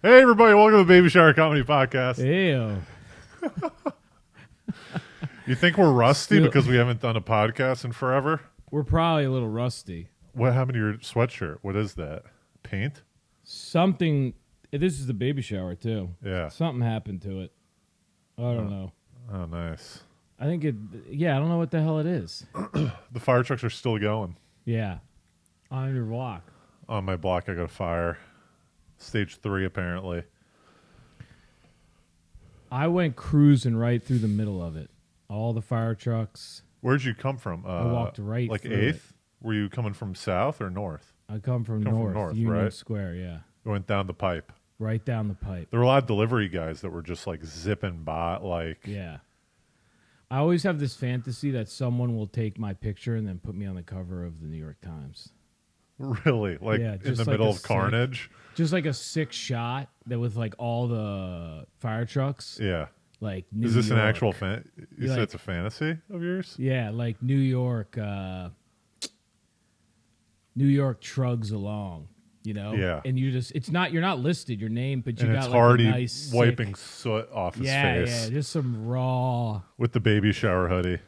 Hey, everybody, welcome to the Baby Shower Comedy Podcast. Ew. You think we're rusty Still- because we haven't done a podcast in forever? We're probably a little rusty. What happened to your sweatshirt? What is that? Paint? Something. This is the baby shower, too. Yeah. Something happened to it. I don't know. Oh, nice. I think it. Yeah, I don't know what the hell it is. The fire trucks are still going. Yeah. On your block. On my block, I got a fire. Stage 3, apparently. I went cruising right through the middle of it. All the fire trucks. Where'd you come from? I walked right like through 8th? it. Were you coming from south or north? I come from north, Union right? Square, yeah. You went down the pipe. Right down the pipe. There were a lot of delivery guys that were just like zipping by, like... Yeah. I always have this fantasy that someone will take my picture and then put me on the cover of the New York Times. Really? Like Yeah, in just the like middle a of carnage? Just like a sick shot that with like all the fire trucks. Yeah. Like New Is this York. an actual fan? You said Like- it's a fantasy of yours? Yeah, like New York. New York trugs along, you know. Yeah. And you're not listed your name, but you And got it's like Hardy a nice wiping sick, soot off his yeah, face yeah, just some raw. with the baby shower hoodie.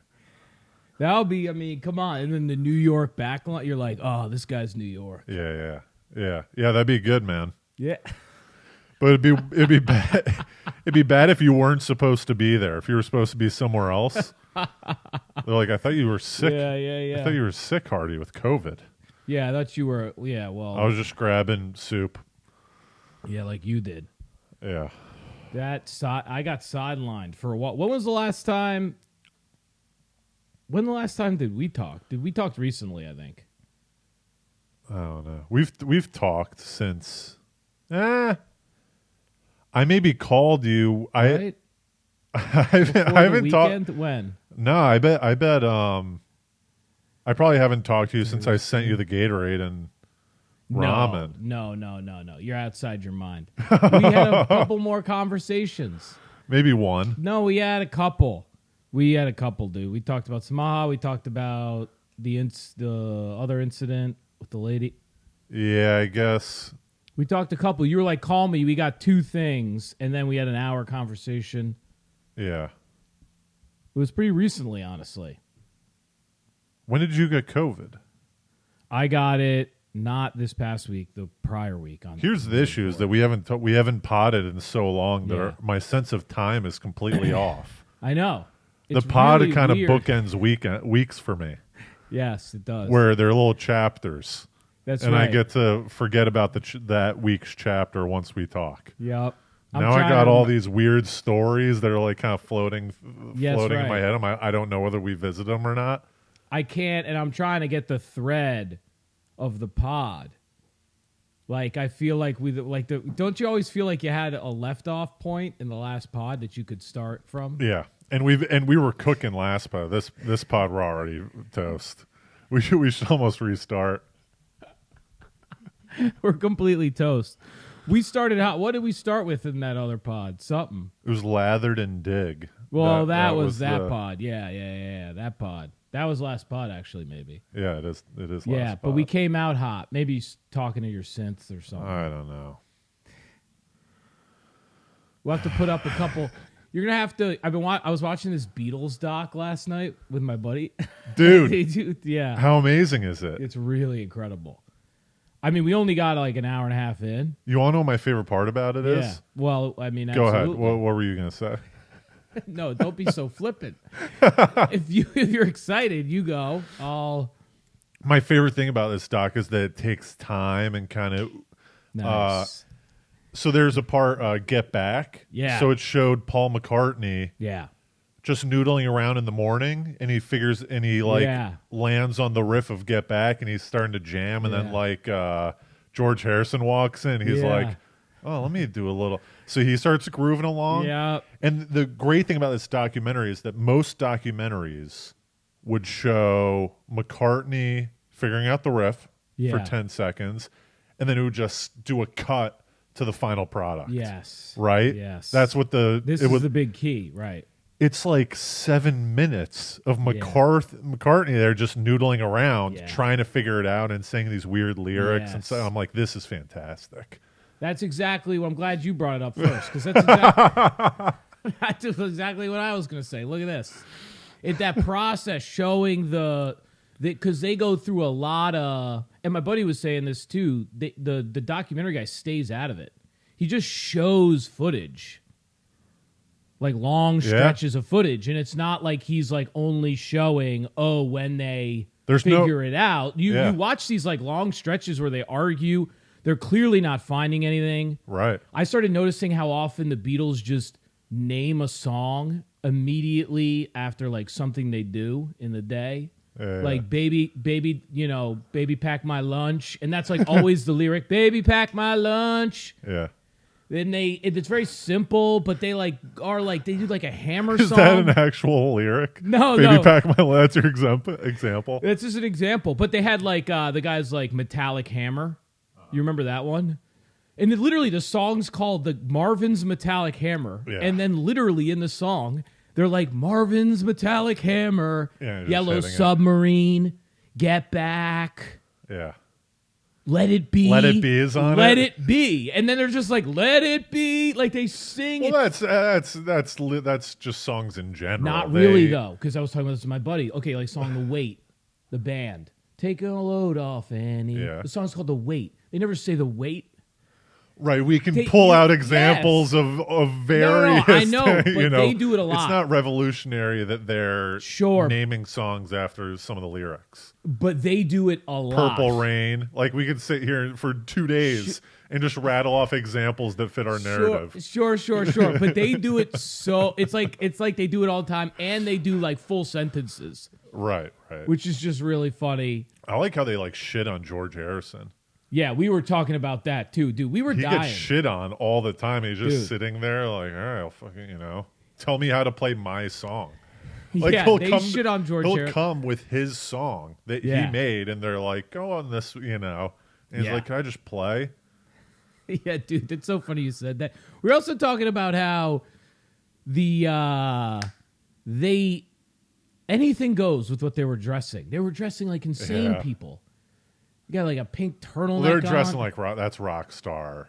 That'll be. I mean, come on. And then the New York backline. You're like, oh, this guy's New York. Yeah. That'd be good, man. Yeah. But it'd be bad. It'd be bad if you weren't supposed to be there. If you were supposed to be somewhere else. They're like, I thought you were sick. Yeah. I thought you were sick, Hardy, with COVID. Yeah, I thought you were. Yeah, well. I was just grabbing soup. Yeah, like you did. Yeah. I got sidelined for a while. When was the last time? When the last time did we talk? We talked recently, I think. I don't know. We've talked since. I maybe called you. Right? I haven't talked. When? No, I bet. I probably haven't talked to you since I sent you the Gatorade and ramen. No. You're outside your mind. We had a couple more conversations. Maybe one. No, we had a couple. Dude. We talked about Samaha. We talked about the other incident with the lady. Yeah, I guess. We talked a couple. You were like, call me. We got two things. And then we had an hour conversation. Yeah. It was pretty recently, honestly. When did you get COVID? I got it not this past week, the prior week. Here's the issue: is that we haven't potted in so long that Yeah. my sense of time is completely off. I know. The It's pod really kind of weird. bookends weeks for me, Yes, it does. where they're little chapters, That's and right. I get to forget about that week's chapter once we talk. Yep. Now I got all these weird stories that are like kind of floating Yes, in my right. head. I don't know whether we visit them or not. I can't, and I'm trying to get the thread of the pod. Like I feel like don't you always feel like you had a left off point in the last pod that you could start from? Yeah, and we were cooking last pod. This pod we're already toast. We should almost restart. We're completely toast. We started out. What did we start with in that other pod? Something. It was lathered and dig. Well, that was that the- pod. Yeah. That pod. That was last pod, actually, maybe. Yeah, it is. It is. Yeah, last but pod. we came out hot. Maybe talking to your synths or something. I don't know. We'll have to put up a couple. You're gonna have to. I was watching this Beatles doc last night with my buddy. Dude, They do, yeah, how amazing is it? it's really incredible. I mean, we only got like an hour and a half in. You want to know what my favorite part about it is? Yeah. Well, I mean, Go ahead. absolutely. What were you going to say? No, don't be so flippant. If you're excited, you go. My favorite thing about this doc is that it takes time and kind of. Nice. So there's a part, Get Back. Yeah. So it showed Paul McCartney Yeah. just noodling around in the morning, and he Yeah. lands on the riff of Get Back, and he's starting to jam, and then Yeah. like George Harrison walks in, he's Yeah. like, oh, let me do a little. So he starts grooving along. Yeah. And the great thing about this documentary is that most documentaries would show McCartney figuring out the riff for Yeah. 10 seconds, and then it would just do a cut to the final product. Yes. Right? Yes. That's what This is the big key, right? it's like 7 minutes of McCartney there just noodling around, Yeah. trying to figure it out and saying these weird lyrics. And so Yes. I'm like, this is fantastic. That's exactly what I'm glad you brought it up first, because that's exactly, that's exactly what I was going to say. Look at this. That process showing because they go through a lot of, and my buddy was saying this too, the documentary guy stays out of it. He just shows footage, like long stretches of footage, and it's not like he's like only showing, when they figure it out. You watch these like long stretches where they argue. They're clearly not finding anything. Right. I started noticing how often the Beatles just name a song immediately after like something they do in the day. Like baby, pack my lunch. And that's like always the lyric, baby, pack my lunch. Yeah. Then it's very simple, but they they do like a Hammer Is song. that an actual lyric? No, baby, pack my lunch. That's your example. That's just an example. But they had like the guy's like Metallic Hammer. You remember that one? And literally the song's called the Marvin's Metallic Hammer. Yeah. And then literally in the song, they're like Marvin's Metallic Hammer, Yellow Submarine, Get Back. Yeah. Let It Be. Let It Be is on Let It Be. And then they're just like, Let It Be. Like they sing it. Well, that's just songs in general. Not really, though, because I was talking about this with my buddy. Okay, like song The Weight, the band. Take a load off, Annie. Yeah. The song's called The Weight. They never say The Weight. Right, we can pull out examples of various. No, I know, but they do it a lot. It's not revolutionary that they're naming songs after some of the lyrics. But they do it a lot. Purple Rain. Like, we could sit here for 2 days and just rattle off examples that fit our narrative. Sure. But they do it so... It's like they do it all the time, and they do, like, full sentences. Right. Which is just really funny. I like how they, like, shit on George Harrison. Yeah, we were talking about that too, dude. We were dying. He gets shit on all the time. He's just sitting there like, all right, I'll fucking, tell me how to play my song. Like, they shit on George Harrison. He'll come with his song that he made, and they're like, go on this, And he's like, can I just play? Yeah, dude, it's so funny you said that. We're also talking about how anything goes with what they were dressing. They were dressing like insane people. You got like a pink turtleneck. They're dressing like that's rock star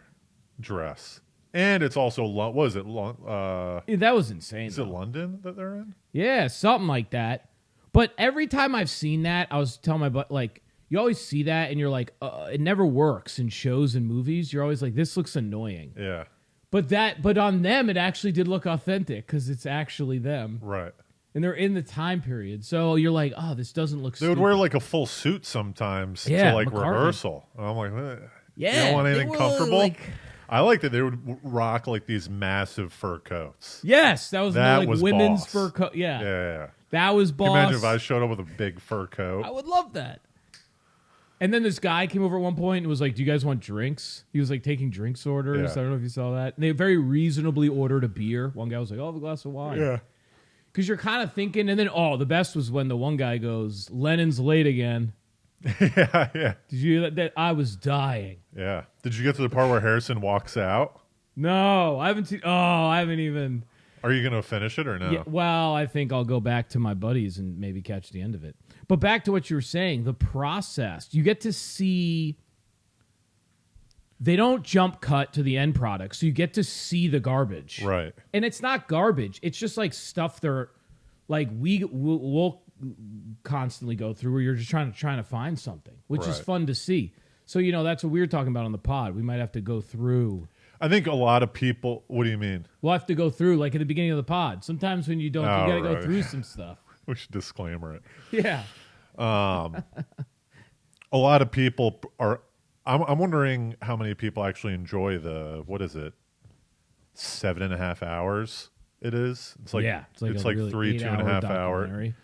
dress, and it's also what was it? That was insane. Is it London that they're in? Yeah, something like that. But every time I've seen that, I was telling my butt like you always see that, and you're like, it never works in shows and movies. You're always like, this looks annoying. Yeah. But on them, it actually did look authentic because it's actually them. Right. And they're in the time period. So you're like, oh, this doesn't look stupid. They would wear like a full suit sometimes to like rehearsal. And I'm like, you don't want anything comfortable? I like that they would rock like these massive fur coats. Yes, that was women's boss. fur coat. Yeah. Yeah. That was boss. Can you imagine if I showed up with a big fur coat? I would love that. And then this guy came over at one point and was like, do you guys want drinks? He was like taking drinks orders. Yeah. I don't know if you saw that. And they very reasonably ordered a beer. One guy was like, I'll have a glass of wine. Yeah. Because you're kind of thinking, and then, the best was when the one guy goes, Lennon's late again. Yeah. Did you hear that? I was dying. Yeah. Did you get to the part where Harrison walks out? No, I haven't seen, I haven't even. Are you going to finish it or no? Yeah, well, I think I'll go back to my buddies and maybe catch the end of it. But back to what you were saying, the process. You get to see... They don't jump cut to the end product, so you get to see the garbage. Right. And it's not garbage. It's just like stuff they're like we'll constantly go through where you're just trying to find something, which is fun to see. So, that's what we were talking about on the pod. We might have to go through. I think a lot of people, what do you mean? We'll have to go through like at the beginning of the pod. Sometimes when you don't, you got to go through some stuff. We should disclaimer it. Yeah. A lot of people are... I'm wondering how many people actually enjoy what is it, 7.5 hours it is? It's like, it's like really 3, 2.5 hours.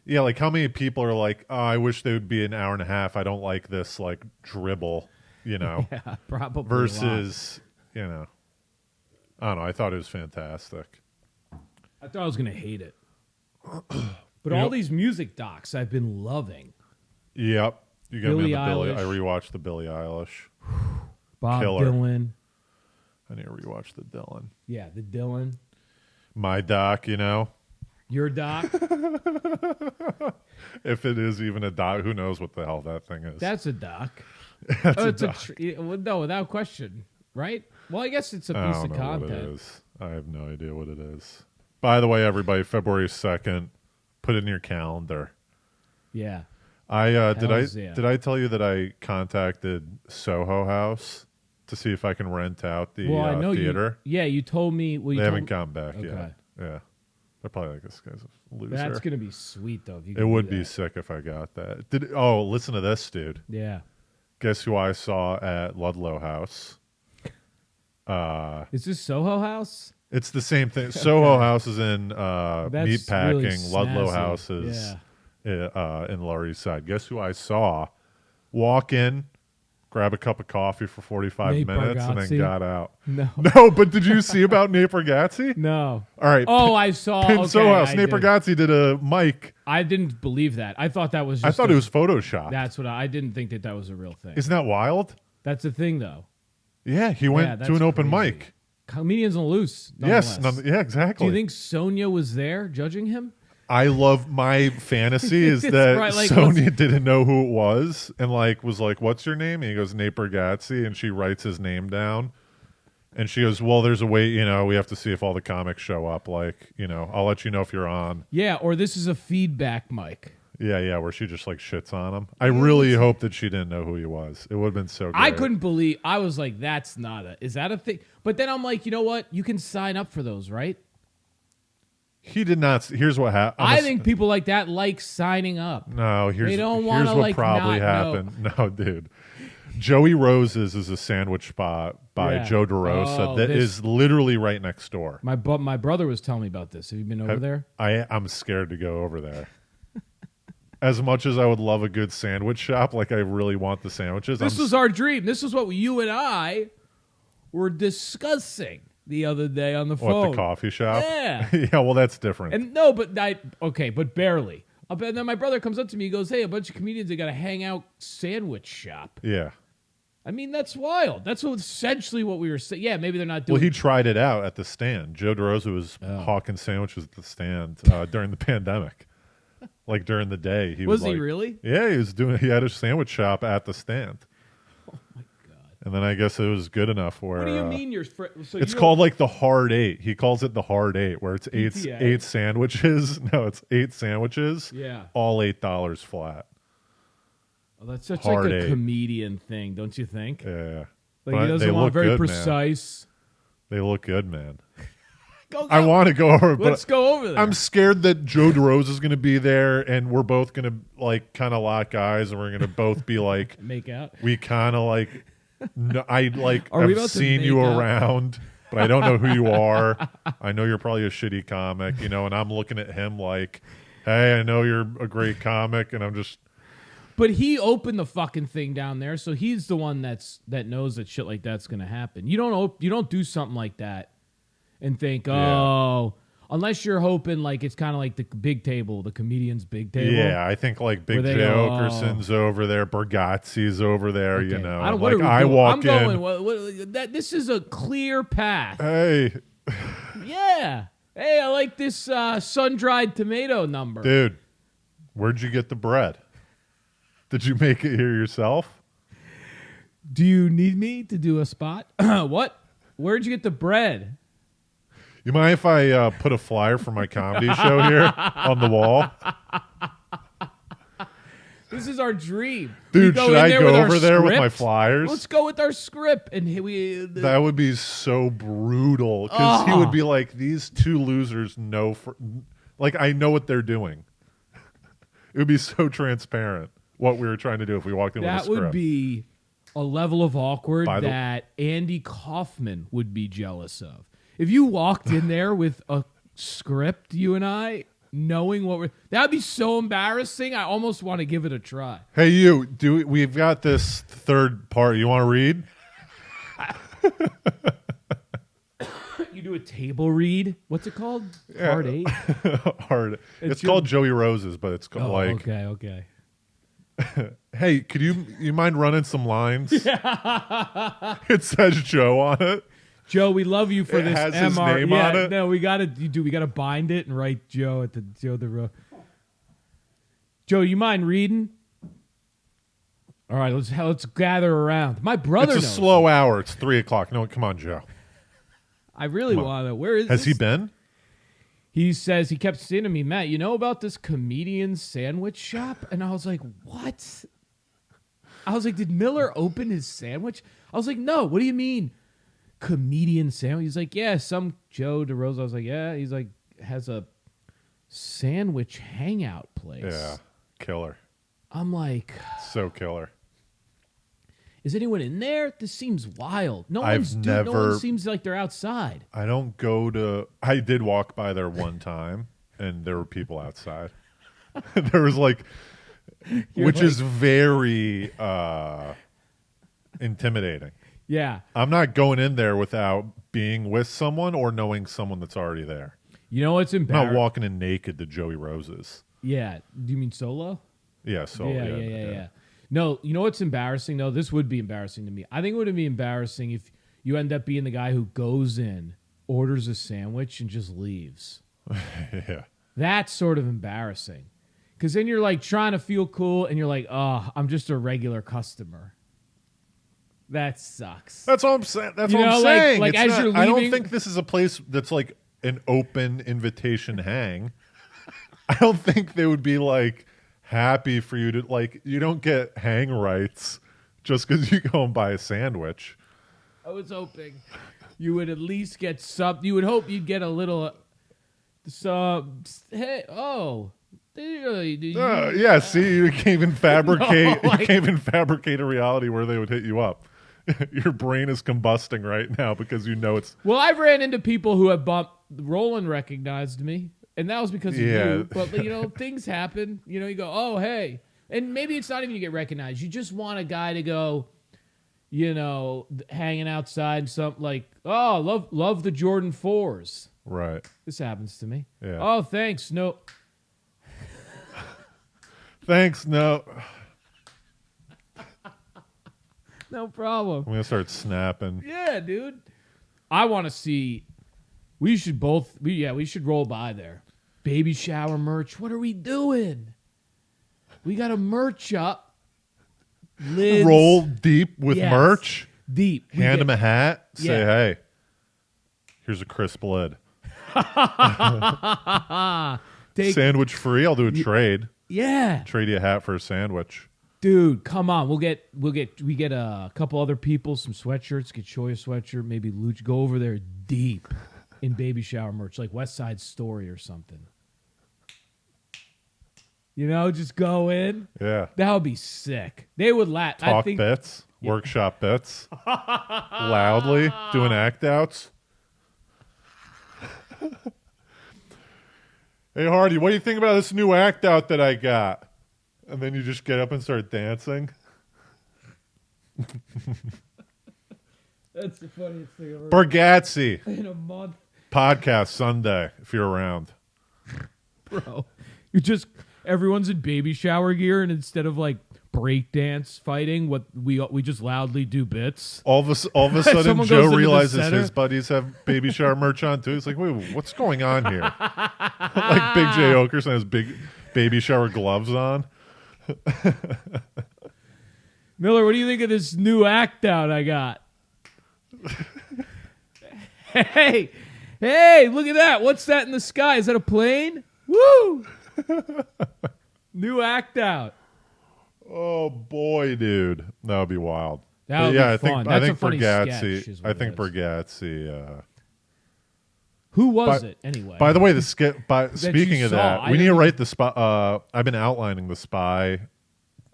Yeah, like how many people are like, I wish they would be an hour and a half. I don't like this like dribble, Yeah, probably. Versus, I don't know. I thought it was fantastic. I thought I was going to hate it. But all these music docs I've been loving. Yep. You got me on the Eilish. I rewatched the Billie Eilish. Bob Killer. Dylan. I need to rewatch the Dylan. Yeah, the Dylan. My doc, Your doc. If it is even a doc, who knows what the hell that thing is? That's a doc. That's a doc. No, without question. right? Well, I guess it's a I piece don't of know what it content. is. I have no idea what it is. By the way, everybody, February 2nd, put it in your calendar. Yeah. Did yeah. I tell you that I contacted Soho House to see if I can rent out the Well, I know theater? you told me. Well, They you haven't told, gotten back Okay. yet. Yeah, they're probably like, this guy's a loser. That's gonna be sweet though. If you It could do would be that. sick if I got that. Oh, listen to this, dude. Yeah. Guess who I saw at Ludlow House? Is this Soho House? It's the same thing. Soho House is in That's Meatpacking. really Ludlow snazzy. House is in Lower East Side. Guess who I saw? Walk in, grab a cup of coffee for 45 Nate minutes, and Bargatze? then got out. No. No, but did you see about Nate Bargatze? No. All right. Oh, I saw. Pin Okay, Soho House. I Nate did. Bargatze did a mic. I didn't believe that. I thought that was. Just I thought it was Photoshopped. That's what I didn't think that was a real thing. Isn't that wild? That's the thing, though. Yeah, he went that's to an open crazy. mic. Comedians on the loose. Yes, nonetheless. yeah, Do exactly. you think Sonia was there judging him? I love my fantasy is It's that right, like, Sonia didn't know who it was and like was like, "What's your name?" And he goes, "Nate Bargatze," and she writes his name down. And she goes, "Well, there's a way, we have to see if all the comics show up. Like, I'll let you know if you're on." Yeah, or this is a feedback mic. Yeah, where she just like shits on him. I really hope that she didn't know who he was. It would have been so great. I couldn't believe. I was like, "That's not a. Is that a thing?" But then I'm like, you know what? You can sign up for those, right? He did not. Here's what happened. I think people like that like signing up. No, They don't here's wanna, what like, probably not know. happened. No, dude. Joey Rose's is a sandwich spot by Yeah. Joe DeRosa Oh, that this- is literally right next door. My brother was telling me about this. Have you been over there? I'm scared to go over there. As much as I would love a good sandwich shop, like I really want the sandwiches. This was our dream. This is what you and I were discussing the other day on the phone. the coffee shop? Yeah. Yeah, well, that's different. And no, but but barely. And then my brother comes up to me. He goes, "Hey, a bunch of comedians, they got a hangout sandwich shop." Yeah. I mean, that's wild. That's essentially what we were saying. Yeah, maybe they're not doing. Well, he tried it out at the stand. Joe DeRosa was hawking sandwiches at the stand during the pandemic. Like during the day, he Was was he like, really? Yeah, he had a sandwich shop at the stand. Oh my god! And then I guess it was good enough where. What do you mean you're? So It's you called like the hard eight. He calls it the hard eight, where it's PTA. eight sandwiches. No, it's 8 sandwiches. Yeah. All $8 flat. Oh, that's such Hard like a eight. comedian thing, don't you think? Yeah. Like But he doesn't they want look very good, man. precise. They look good, man. Go, I want to go over, Let's but go over there. I'm scared that Joe DeRosa is going to be there, and we're both going to like kind of lock eyes, and we're going to both be like, Make out. we kind of like, no, I like, Are we I've about to seen you make out? around, but I don't know who you are. I know you're probably a shitty comic, and I'm looking at him like, hey, I know you're a great comic, and I'm just. But he opened the fucking thing down there, so he's the one that knows that shit like that's gonna happen. You don't do something like that and think, oh, unless you're hoping like it's kind of like the big table, the comedian's big table. Yeah, I think like Big Where J they go, Okerson's over there, Bargatze's over there, Okay. I what are we I doing? walk I'm in. going. This is a clear path. Hey, Yeah. Hey, I like this sun-dried tomato number. dude, where'd you get the bread? Did you make it here yourself? Do you need me to do a spot? What? Where'd you get the bread? You mind if I put a flyer for my comedy show here on the wall? This is our dream. Dude, We should in I there go with our over there with my script. flyers? Let's go with our script, and That would be so brutal because he would be like, these two losers know, like, I know what they're doing. It would be so transparent what we were trying to do if we walked in with a that script. would be a level of awkward By the- that Andy Kaufman would be jealous of. If you walked in there with a script, you and I, knowing what we're, that'd be so embarrassing. I almost want to give it a try. Hey, we've got this third part. You want to read? You do a table read. What's it called? Part 8. Hard. It's your- called Joey Rose's, but it's called like. Okay. Hey, could you mind running some lines? It says Joe on it. Joe, we love you for It this has his MR. name yeah, on it? No, we gotta bind it and write Joe at the Joe. You mind reading? All right, let's gather around. My brother It's a knows. slow hour. It's 3:00. No, come on, Joe. I really want to. Where is Has he this? been? He says he kept saying to me, Matt, you know about this comedian sandwich shop? And I was like, what? I was like, did Miller open his sandwich? I was like, no. What do you mean, comedian sandwich? He's like, yeah, some Joe DeRosa. I was like, yeah. He's like, has a sandwich hangout place. Yeah, killer. I'm like, So killer. is anyone in there? This seems wild. No I've no one never- seems like they're outside. I don't go to. I did walk by there one time, and there were people outside. There was like, which is very intimidating. Yeah. I'm not going in there without being with someone or knowing someone that's already there. You know what's I'm not embarrassing? walking in naked to Joey Rose's. Yeah. Do you mean solo? Yeah, so Yeah. No, you know what's embarrassing though? This would be embarrassing to me. I think it would be embarrassing if you end up being the guy who goes in, orders a sandwich, and just leaves. Yeah. That's sort of embarrassing. Because then you're like trying to feel cool and you're like, oh, I'm just a regular customer. That sucks. That's all I'm saying. That's You what I'm know, like- saying. like It's as not- you're I don't leaving- think this is a place that's like an open invitation hang. I don't think they would be like happy for you to like. You don't get hang rights just because you go and buy a sandwich. I was hoping you would at least get some. You would hope you'd get a little. Hey, oh. Yeah, see, you can't even fabricate. No, like- you can't even fabricate a reality where they would hit you up. Your brain is combusting right now because you know it's. Well, I've ran into people who have bumped. Roland recognized me, and that was because of Yeah. you. But you know, things happen. You know, you go, oh hey, and maybe it's not even you get recognized. You just want a guy to go, you know, hanging outside and something like, oh, love the Jordan 4s. Right. This happens to me. Yeah. Oh, thanks. No. Thanks. No. No problem. I'm gonna start snapping. Yeah, dude. I want to see. We should both. We should roll by there. Baby shower merch. What are we doing? We got a merch up. Lids. Roll deep with Yes. merch. Deep. We Hand get- him a hat. Say, Yeah. hey, here's a crisp lid. Take- Sandwich free. I'll do a trade. Yeah, Trade you a hat for a sandwich. dude. Come on. We get a couple other people some sweatshirts. Get Shoya sweatshirt. Maybe Luch. Go over there deep in baby shower merch, like West Side Story or something. You know, just go in. Yeah. That would be sick. They would laugh. I Talk think. bits. Workshop bits. Loudly. Doing act outs. Hey, Hardy, what do you think about this new act out that I got? And then you just get up and start dancing. That's the funniest thing ever. Bargatze. In a month, Podcast Sunday, if you're around. bro. You just everyone's in baby shower gear, and instead of like breakdance fighting, what we just loudly do bits. All of a sudden, Someone Joe goes into the realizes center. his buddies have baby shower merch on too. He's like, "Wait, what's going on here?" Like Big J Okerson has big baby shower gloves on. Miller, what do you think of this new act out I got? Hey, look at that. What's that in the sky? Is that a plane? Woo! New act out. Oh boy, dude, that would be wild. That But would yeah, be I think fun. I That's think a funny Bargatze. sketch is I what think it is. Bargatze. Who was it anyway? By the way, the skit. Speaking you of saw, that, I we need to didn't- write the spy. I've been outlining the spy.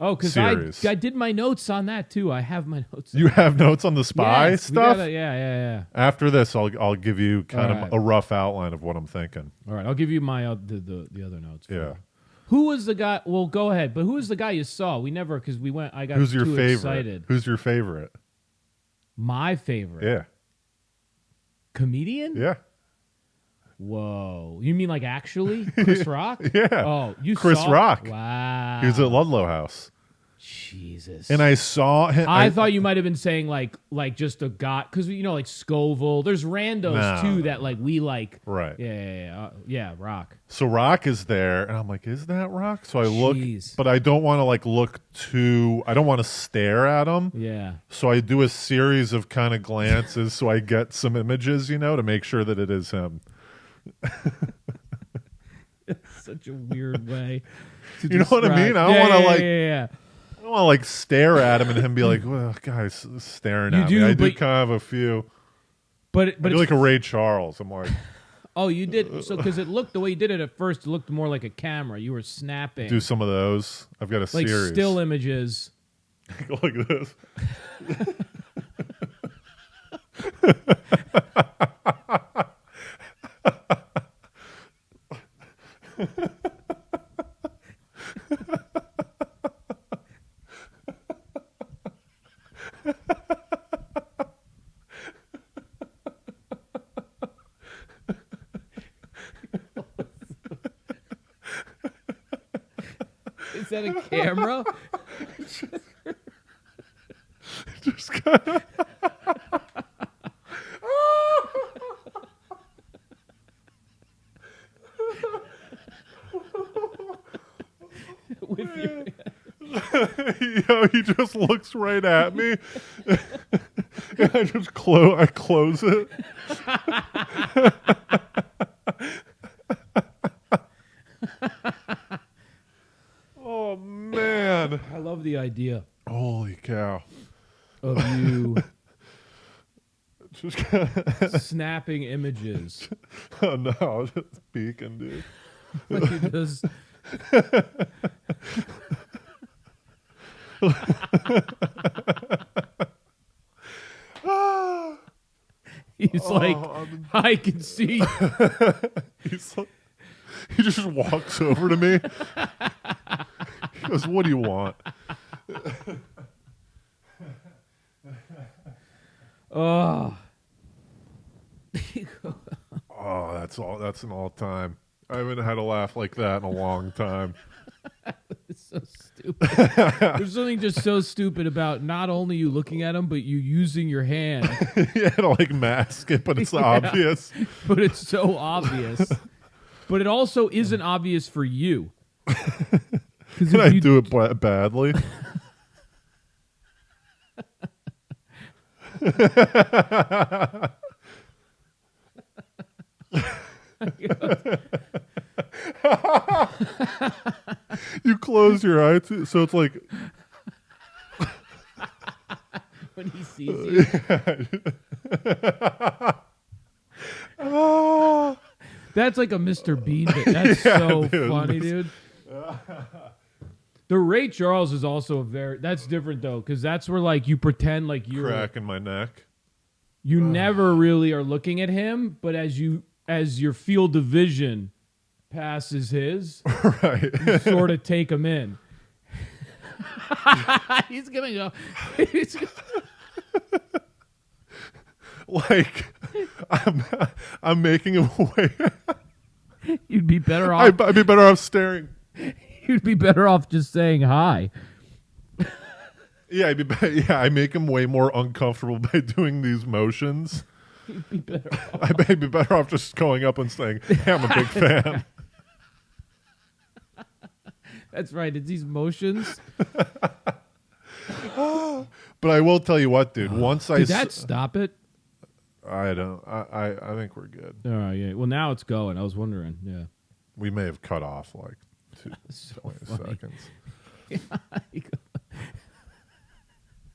oh, because series. I did my notes on that too. I have my notes. You have notes on the spy Yes, we stuff. gotta- yeah. After this, I'll give you kind All of right. a rough outline of what I'm thinking. All right, I'll give you my the other notes. Yeah. Who was the guy? Well, go ahead. But who was the guy you saw? We never because we went. I got Who's your too favorite? excited. Who's your favorite? My favorite Yeah. comedian? Yeah. Whoa, you mean like actually Chris Rock? Yeah. Oh, you Chris saw? Rock. Wow. He was at Ludlow House. Jesus. And I saw him. I thought you might have been saying like just a guy, because like Scoville. There's randos too that like we like. Right. Yeah. Rock. So Rock is there, and I'm like, is that Rock? So I look, Jeez. but I don't want to like look too. I don't want to stare at him. Yeah. So I do a series of kind of glances, so I get some images, to make sure that it is him. Such a weird way. You know what I mean? I don't want to Yeah. I don't want to like stare at him and him be like, well, guys, staring at me. I do kind of a few. But I do like a Ray Charles. I'm like, oh, you did so because it looked the way you did it at first. It looked more like a camera. You were snapping. do some of those. I've got a like series. still images. Look at this. Is that a camera? Just kind of. With your He just looks right at me, and I just close it. Oh man! I love the idea Holy cow! of you Just kinda, snapping images. oh no! Just peeking, dude. Like you just he's like, I can see. He's like, he just walks over to me. He goes, "What do you want?" Oh. Oh, that's an all time. I haven't had a laugh like that in a long time. It's so stupid. There's something just so stupid about not only you looking at him, but you using your hand. Yeah, to like mask it, but it's obvious. But it's so obvious. But it also isn't obvious for you. Can I do it badly? You close your eye, so it's like when he sees you. Oh. That's like a Mr. Bean bit. That's so funny, dude. The Ray Charles is also that's different though, because that's where like you pretend like you're cracking my neck. You never really are looking at him, but as your field of vision passes his, right, you sort of take him in. He's gonna go. Like I'm making him away. You'd be better off. I'd be better off staring. You'd be better off just saying hi. Yeah, I make him way more uncomfortable by doing these motions. You'd be better off. I'd be better off just going up and saying, "Hey, I'm a big fan." That's right. It's these motions. But I will tell you what, dude. Once Did that stop it? I don't. I think we're good. All right. Yeah. Well, now it's going. I was wondering. Yeah. We may have cut off like So 20 funny. seconds.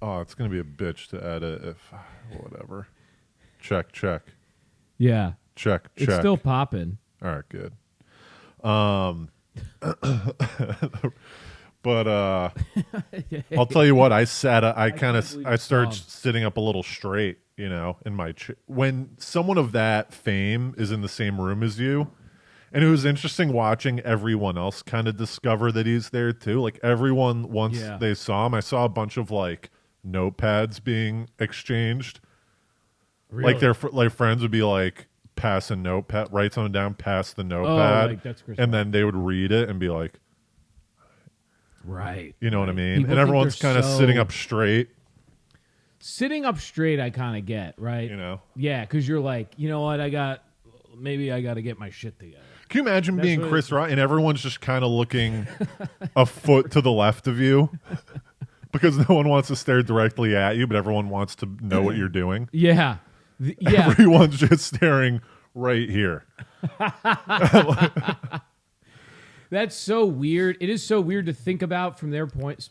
Oh, it's gonna be a bitch to edit if whatever. Check. Yeah. Check. It's still popping. All right, good. But I'll tell you what. I started sitting up a little straight, in my when someone of that fame is in the same room as you. And it was interesting watching everyone else kind of discover that he's there too. Like everyone, once they saw him, I saw a bunch of like notepads being exchanged. Really? Like their friends would be like, pass a notepad, write something down, pass the notepad, like that's Chris and then they would read it and be like, Right. You know what I mean? People And think everyone's they're kind of so- sitting up straight. Sitting up straight, I kind of get, right? You know? Yeah, because you're like, you know what? Maybe I got to get my shit together. Can you imagine being what Chris Rock and everyone's just kind of looking a foot to the left of you because no one wants to stare directly at you, but everyone wants to know what you're doing? Yeah. Yeah. Everyone's just staring right here. That's so weird. It is so weird to think about from their point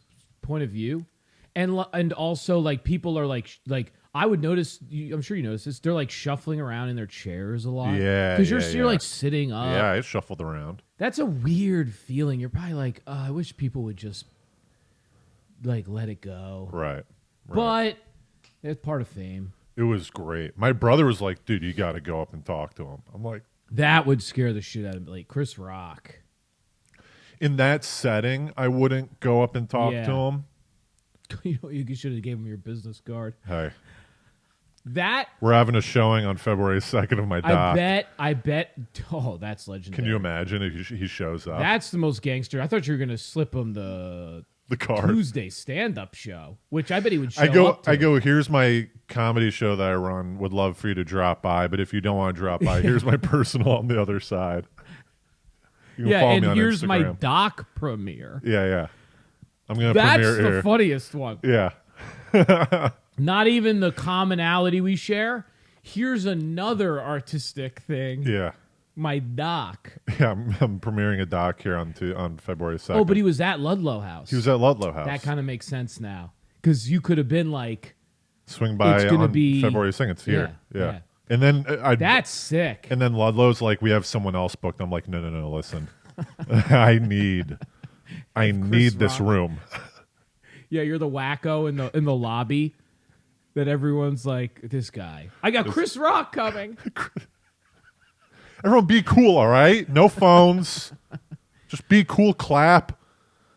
of view. And also, like, people are like I would notice. I'm sure you notice this. They're like shuffling around in their chairs a lot. Yeah, because yeah, you're like sitting up. Yeah, it shuffled around. That's a weird feeling. You're probably like, I wish people would just like let it go. Right. But it's part of fame. It was great. My brother was like, dude, you got to go up and talk to him. I'm like, That would scare the shit out of me. Like Chris Rock. in that setting, I wouldn't go up and talk to him. You know, you should have gave him your business card. Hey, That we're having a showing on February 2nd of my doc. I bet. Oh, that's legendary. Can you imagine if he shows up? That's the most gangster. I thought you were gonna slip him the card. Tuesday stand-up show, which I bet he would show up to. I go, here's my comedy show that I run. Would love for you to drop by, but if you don't want to drop by, here's my personal on the other side. You can follow and me on here's Instagram. my doc premiere. Yeah. I'm going to That's premiere the here. funniest one. Yeah. Not even the commonality we share. Here's another artistic thing. Yeah. My doc. Yeah, I'm premiering a doc here on February 2nd. Oh, but he was at Ludlow House. He was at Ludlow House. That kind of makes sense now. Because you could have been like, Swing by it's gonna on be- February 2nd. It's here. Yeah, Yeah. yeah. And then that's sick. And then Ludlow's like, we have someone else booked. I'm like, no, listen. I need this Rock. room. Yeah, you're the wacko in the lobby that everyone's like, this guy. I got Chris Rock coming. Everyone be cool, all right? No phones. Just be cool, clap.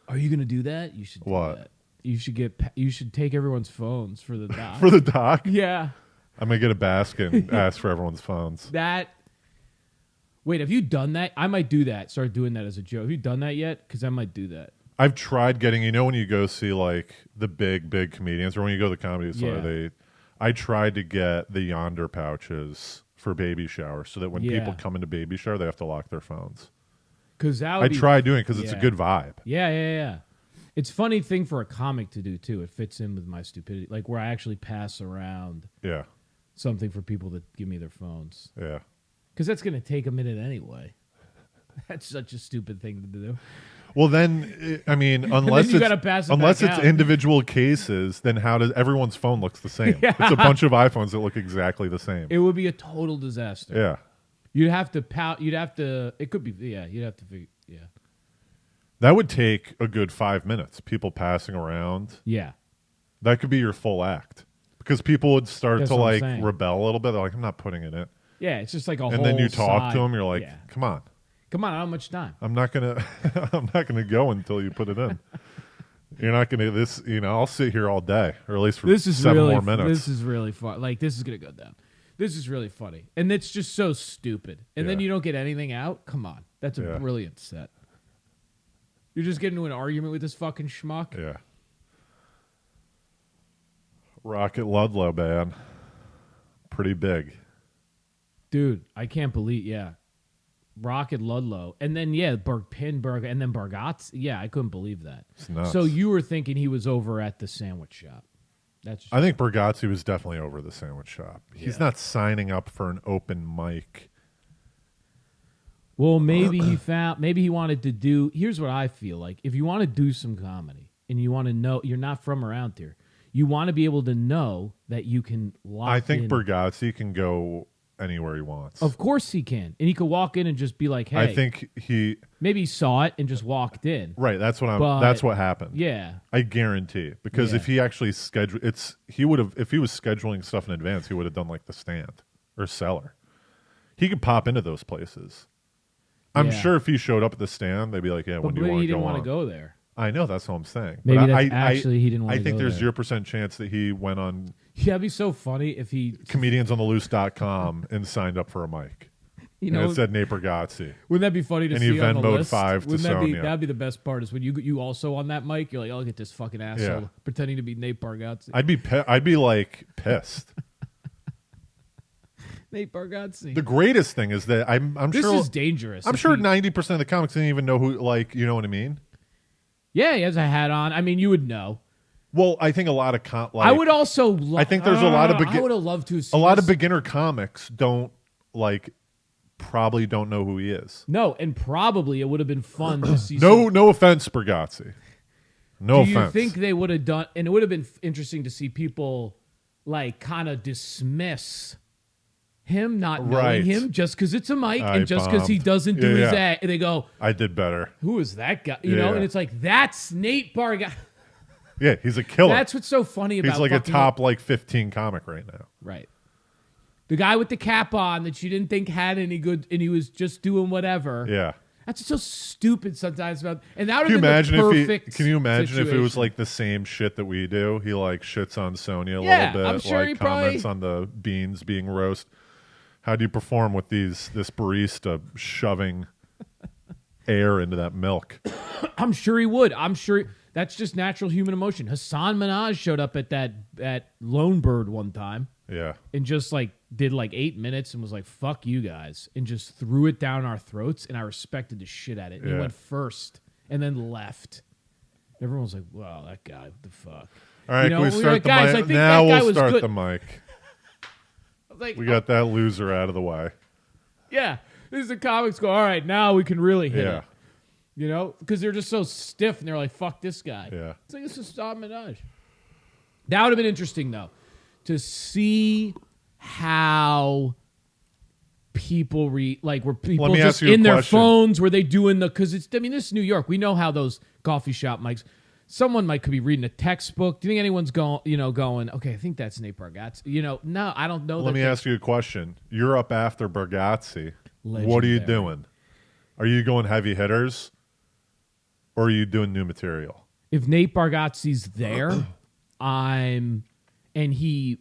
Are you gonna do that? You should do What? that. You should take everyone's phones for the doc. For the doc? Yeah. I'm going to get a basket and ask for everyone's phones. Wait, have you done that? I might do that. Start doing that as a joke. Have you done that yet? Because I might do that. I've tried getting, when you go see like the big comedians or when you go to the comedy store, I tried to get the Yonder pouches for baby shower so that when people come into baby shower, they have to lock their phones. Because I tried doing it because it's a good vibe. Yeah. It's a funny thing for a comic to do too. It fits in with my stupidity, like where I actually pass around something for people to give me their phones. Yeah. Because that's going to take a minute anyway. That's such a stupid thing to do. Well, then, I mean, unless you gotta pass it it's back out. individual cases, then how does everyone's phone looks the same? Yeah. It's a bunch of iPhones that look exactly the same. It would be a total disaster. Yeah. You'd have to pout. You'd have to. It could be. Yeah. You'd have to figure. Yeah. That would take a good 5 minutes. People passing around. Yeah. That could be your full act because people would start That's to what I'm like saying. rebel a little bit. They're like, I'm not putting it in. Yeah. It's just like a whole. And then you talk side. to them. You're like, Yeah. come on. Come on. I don't have much time. I'm not gonna. I'm not gonna go until you put it in. You're not gonna. This. I'll sit here all day, or at least for This is 7 really. more minutes. This is really fun. Like this is gonna go down. This is really funny, and it's just so stupid. And then Yeah. you don't get anything out. Come on. That's a Yeah. brilliant set. You're just getting into an argument with this fucking schmuck. Yeah. Rocket Ludlow band. Pretty big. Dude, I can't believe. Yeah. Rocket Ludlow, and then Pinberg, and then Bargatze. Yeah, I couldn't believe that. It's nuts. So you were thinking he was over at the sandwich shop? That's I think Bargatze was definitely over the sandwich shop. He's Yeah. not signing up for an open mic. well, maybe maybe he wanted to do. Here's what I feel like: if you want to do some comedy and you want to know you're not from around here, you want to be able to know that you can lock. I think in. Bargatze can go anywhere he wants. Of course he can, and he could walk in and just be like, "Hey." I think maybe he saw it and just walked in. right. That's what But- that's what happened. Yeah. I guarantee it. Because Yeah. if he actually scheduled, he would have. If he was scheduling stuff in advance, he would have done like the Stand or Cellar. He could pop into those places. I'm Yeah. sure if he showed up at the Stand, they'd be like, "Yeah, But when do you maybe want he to didn't go want to on?" go there. I know that's what I'm saying. Maybe But that's actually he didn't want I to think go there's there. 0% chance that he went on Yeah, it'd be so funny if he. comediansontheloose.com and signed up for a mic. You And know, it said Nate Bargatze. wouldn't that be funny to And see he on the Venmoed list? 5 to Wouldn't Sonya. that'd be the best part is when you also on that mic, you're like, oh, look at this fucking asshole Yeah. pretending to be Nate Bargatze. I'd be like pissed. Nate Bargatze. The greatest thing is that I'm This sure is dangerous. I'm If sure he- 90% of the comics didn't even know who, like, you know what I mean? Yeah, he has a hat on. I mean, you would know. Well, I think a lot of I would also. I think there's a lot of I would have loved to. a lot of beginner comics probably don't know who he is. No, and probably it would have been fun to see. No offense, Bargatze. No Do offense. you think they would have done? And it would have been interesting to see people like kind of dismiss him not knowing Right. him just because it's a mic I and just because he bombed. doesn't do Yeah, his yeah. act. And they go, I did better. "Who is that guy?" You know, Yeah. and it's like that's Nate Bargatze. Yeah, he's a killer. That's what's so funny about. He's like a fucking- top 15 comic right now. right. The guy with the cap on that you didn't think had any good, and he was just doing whatever. Yeah. That's so stupid sometimes about. And that would Can you have been imagine the if he? perfect Can you imagine if it was situation. like the same shit that we do? He like shits on Sonya a Yeah, little bit, I'm sure like he comments probably- on the beans being roast. How do you perform with this barista shoving air into that milk? I'm sure he would. I'm sure that's just natural human emotion. Hassan Minaj showed up at Lone Bird one time Yeah. and just like did like 8 minutes and was like, "Fuck you guys," and just threw it down our throats. And I respected the shit at it. And Yeah. he went first and then left. Everyone was like, "Wow, that guy, what the fuck?" All right, You know, can we we were start like, the "Guys, I mic? think Now that guy we'll was start good." the mic. I was like, We got that loser out of the way. yeah. This is the comics go. All right, now we can really hit Yeah. it. You know, because they're just so stiff and they're like, "Fuck this guy." Yeah. It's like, this is Hassan Minaj. That would have been interesting, though, to see how people were people me just ask you a in their question. phones, were they doing because it's, I mean, this is New York. We know how those coffee shop mics, someone could be reading a textbook. Do you think anyone's going, okay, I think that's Nate Bargatze? You know, no, I don't know. Let me ask you a question. You're up after Bargatze. What are you Legendary. doing? Are you going heavy hitters, or are you doing new material? If Nate Bargatze's there, and he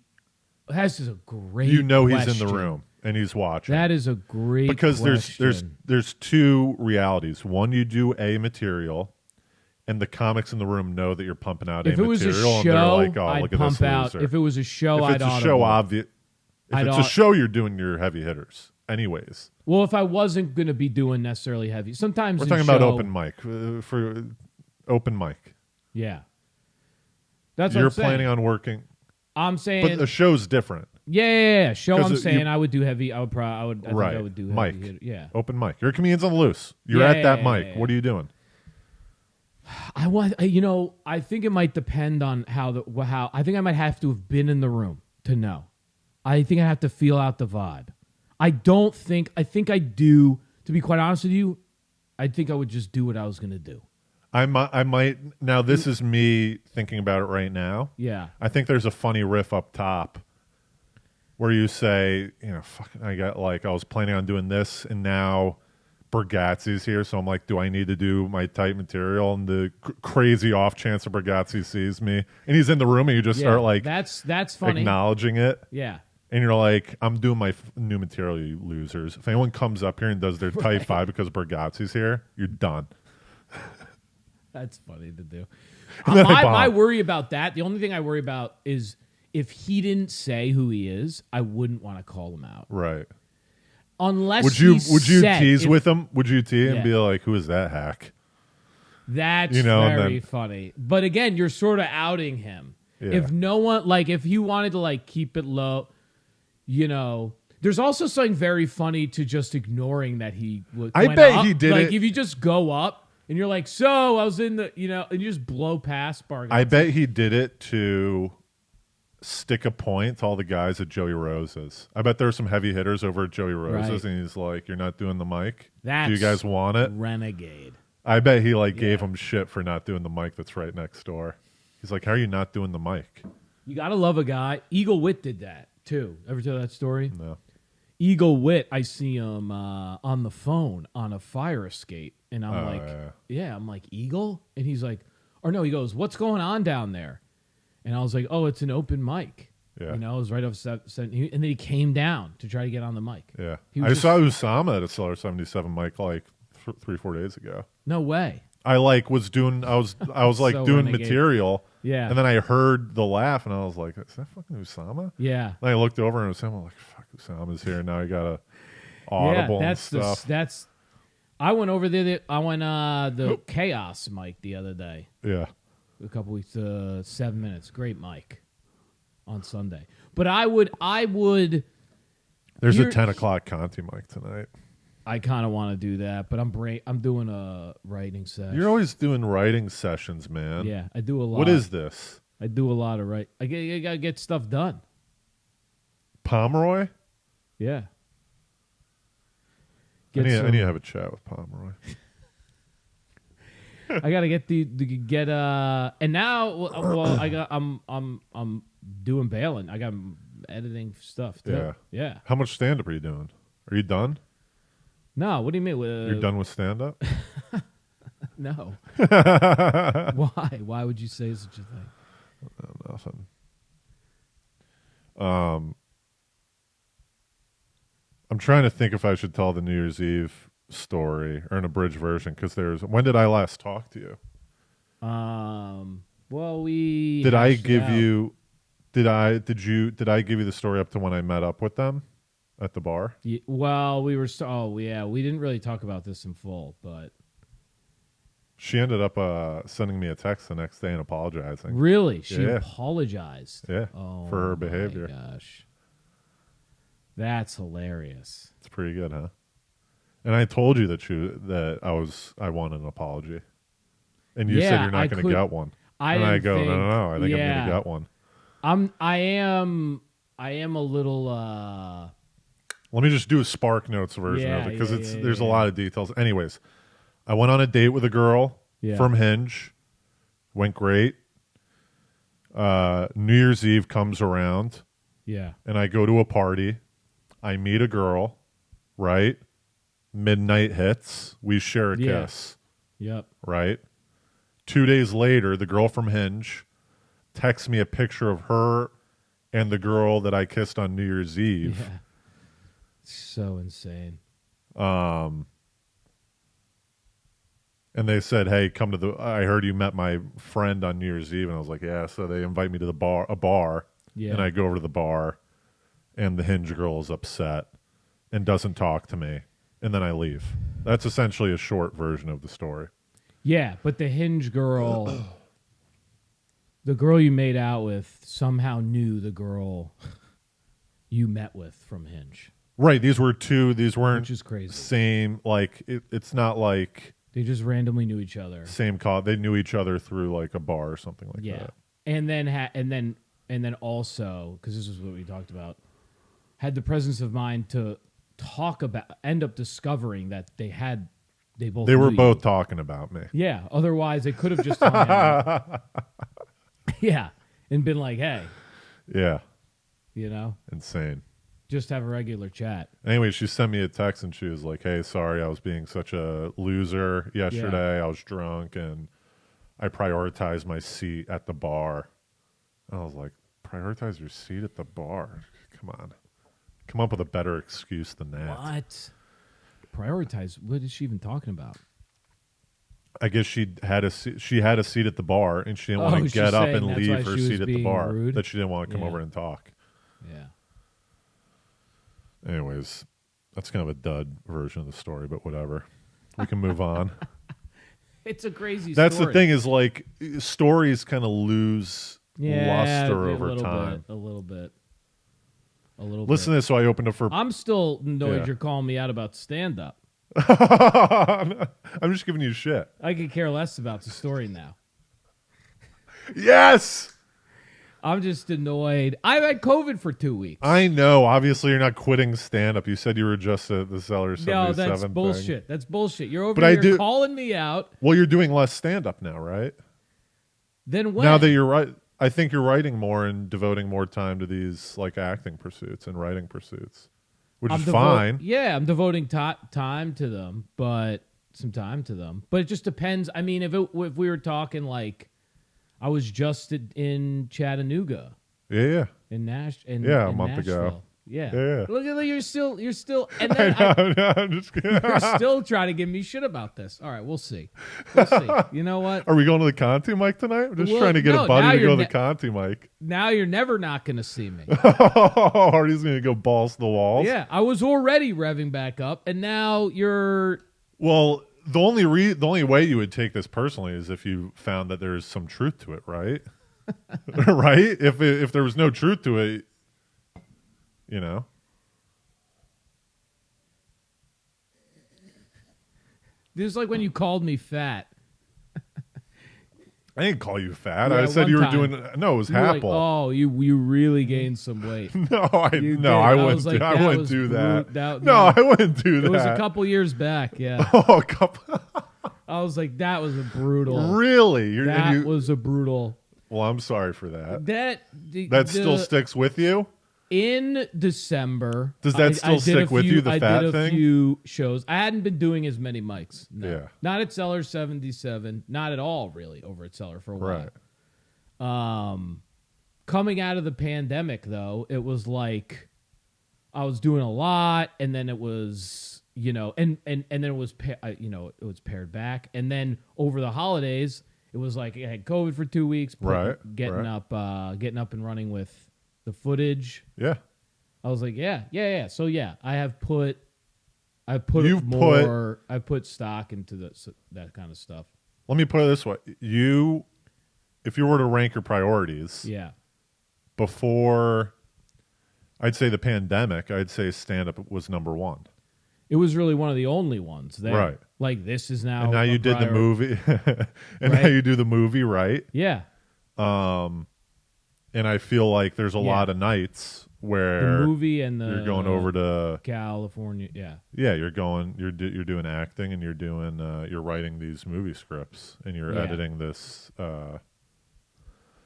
has a great You know he's in question. the room and he's watching. That is a great because question. there's two realities. One, you do a material, and the comics in the room know that you're pumping out If a it was a material, and show, they're like, "Oh, I'd look at pump this out. loser." If it was a show, If I'd it's a audible. show, obvious. If I'd it's a show, you're doing your heavy hitters, anyways. Well, if I wasn't going to be doing necessarily heavy, sometimes We're in talking show, about open mic for open mic. Yeah, that's what You're I'm saying. planning on working, I'm saying, but the show's different. yeah. Show. 'Cause I'm you- saying I would do heavy. I would probably. I think Right. I would do Mic. heavy. Hitter. Yeah. Open mic. You're comedians on the loose. You're Yeah, at that yeah, mic. yeah, What are you doing? I want. I think it might depend on how. I think I might have to have been in the room to know. I think I have to feel out the vibe. I don't think. I think I do. To be quite honest with you, I think I would just do what I was going to do. I might. Now, this is me thinking about it right now. Yeah. I think there's a funny riff up top where you say, fuck, I was planning on doing this, and now Bargatze's here, so I'm like, do I need to do my tight material? And the crazy off chance that Bargatze sees me, and he's in the room, and you just start like that's funny. acknowledging it. Yeah. And you're like, I'm doing my new material, you losers. If anyone comes up here and does their type 5 because Bargatze's here, you're done. That's funny to do. And then I bomb. My worry about that, the only thing I worry about is if he didn't say who he is, I wouldn't want to call him out. Right. Unless Would you said, tease with him? Would you tease Yeah. and be like, who is that hack? That's and very then- funny. But again, you're sort of outing him. Yeah. If no one, if you wanted to keep it low, there's also something very funny to just ignoring that he would. I went bet up. he did it. If you just go up and you're like, so I was in the, and you just blow past Bargatze. I bet he did it to stick a point to all the guys at Joey Rose's. I bet there's some heavy hitters over at Joey Rose's, Right. and he's like, "You're not doing the mic. That's Do you guys want it?" renegade. I bet he gave him shit for not doing the mic that's right next door. He's like, "How are you not doing the mic?" You gotta love a guy. Eagle Wit did that too. Ever tell that story? No. Eagle Wit, I see him on the phone on a fire escape, and I'm I'm like, Eagle? And he's like, or no, he goes, what's going on down there? And I was like, oh, it's an open mic. Yeah. You know, it was right off and then he came down to try to get on the mic. Yeah. He I was saw Usama at a Cellar 77 mic like 3-4 days ago. No way. I like was doing I was like So doing renegade. material. Yeah. And then I heard the laugh and I was like, is that fucking Usama? Yeah. And I looked over and Usama, like, fuck, Usama's here. Now I got a audible and stuff. That's I went over there. I went the Chaos mic the other day. Yeah. A couple weeks, 7 minutes. Great mic on Sunday. But I would. There's a 10 o'clock Conti mic tonight. I kind of want to do that, but I'm doing a writing session. You're always doing writing sessions, man. Yeah, I do a lot. What is this? I do a lot of I gotta get stuff done. Pomeroy? Yeah. I need to have a chat with Pomeroy. I gotta get and now I'm doing bailing. I got editing stuff too. Yeah. Yeah. How much stand up are you doing? Are you done? No, what do you mean? You're done with stand up? No. Why? Why would you say such a thing? Nothing. I'm trying to think if I should tell the New Year's Eve story or an abridged version because when did I last talk to you? Well, we did I hashed it give out. you did I give you the story up to when I met up with them at the bar? Well, we were we didn't really talk about this in full, but She ended up sending me a text the next day and apologizing. really, she Yeah. apologized. Yeah, Oh, for her behavior. My gosh, that's hilarious. It's pretty good, huh? And I told you that I wanted an apology, and you said you're not going to get one. And I go, no, I think I'm going to get one. I am a little. Let me just do a Spark Notes version of it because there's a yeah. lot of details. Anyways, I went on a date with a girl from Hinge. Went great. New Year's Eve comes around. Yeah. And I go to a party. I meet a girl, right? Midnight hits. We share a kiss. Yep. Right? 2 days later, the girl from Hinge texts me a picture of her and the girl that I kissed on New Year's Eve. Yeah. So insane. And they said, hey, come to I heard you met my friend on New Year's Eve. And I was like, yeah. So they invite me to a bar. Yeah. And I go over to the bar and the Hinge girl is upset and doesn't talk to me. And then I leave. That's essentially a short version of the story. Yeah, but the Hinge girl, the girl you made out with somehow knew the girl you met with from Hinge. Right. These weren't Which is crazy. Same, like, it's not like They just randomly knew each other. same call. They knew each other through like a bar or something like that. And then also, because this is what we talked about, had the presence of mind to end up discovering that they were both talking about me. Yeah. Otherwise, they could have just hung out. Yeah. And been like, hey, Yeah. Insane. Just have a regular chat. Anyway, she sent me a text and she was like, hey, sorry, I was being such a loser yesterday. I was drunk and I prioritized my seat at the bar. And I was like, prioritize your seat at the bar? Come on. Come up with a better excuse than that. What? Prioritize? What is she even talking about? I guess she had a seat at the bar and she didn't want to get up and leave her seat at the bar. Rude? That she didn't want to come over and talk. Yeah. Anyways, that's kind of a dud version of the story, but whatever. We can move on. It's a crazy That's story. the thing is like stories kind of lose luster over time. A little bit. Listen to this. So I opened up for. I'm still annoyed you're calling me out about stand-up. I'm just giving you shit. I could care less about the story now. Yes! I'm just annoyed. I've had COVID for 2 weeks. I know. Obviously, you're not quitting stand-up. You said you were just at the Cellar 77 No, that's thing. bullshit. That's bullshit. You're over But here calling me out. Well, you're doing less stand-up now, right? Then when? Now that you're right, I think you're writing more and devoting more time to these like acting pursuits and writing pursuits, which is fine. Yeah, I'm devoting time to them, but But it just depends. I mean, if we were talking like I was just in Chattanooga. Yeah. a month Nashville. ago. Yeah. Yeah. Look at you're still, and then I'm just kidding. you're still trying to give me shit about this. All right, we'll see. We'll see. You know what? Are we going to the Conti mic tonight? I'm just Well, trying to get no, a buddy now to go you're to the Conti mic. Now you're never not going to see me. Artie's going to go balls to the walls. Yeah, I was already revving back up, and now you're. Well, the only way you would take this personally is if you found that there's some truth to it, right? Right? If there was no truth to it, you know. This is like when you called me fat. I didn't call you fat. Yeah, I said one you were time. doing. No, it was You were like, Apple. oh, you really gained some weight. No, I You no, did. I I wouldn't. was like, I that wouldn't was do that. that- No, no. I wouldn't do that. It was a couple years back. Yeah, Oh, a couple. I was like, that was a brutal. Really? That was a brutal. Well, I'm sorry for that. That Still sticks with you. In December. Does that still stick with you, the fat I did a thing? few shows. I hadn't been doing as many mics. No. Yeah. Not at Cellar 77. Not at all, really, over at Cellar for a while. Right. Coming out of the pandemic, though, it was like I was doing a lot, and then it was, and then it was, it was pared back, and then over the holidays, it was like I had COVID for 2 weeks, getting up and running with the footage. Yeah. I was like, yeah. So yeah, I put stock into that kind of stuff. Let me put it this way: if you were to rank your priorities, Yeah. before, I'd say the pandemic, I'd say stand-up was number one. It was really one of the only ones there. Right. Like this is now. And now you did the movie, and Right. now you do the movie, right? Yeah. And I feel like there's a lot of nights where The movie and you're going over to California. Yeah. Yeah, you're doing acting, and you're writing these movie scripts, and you're Yeah. editing this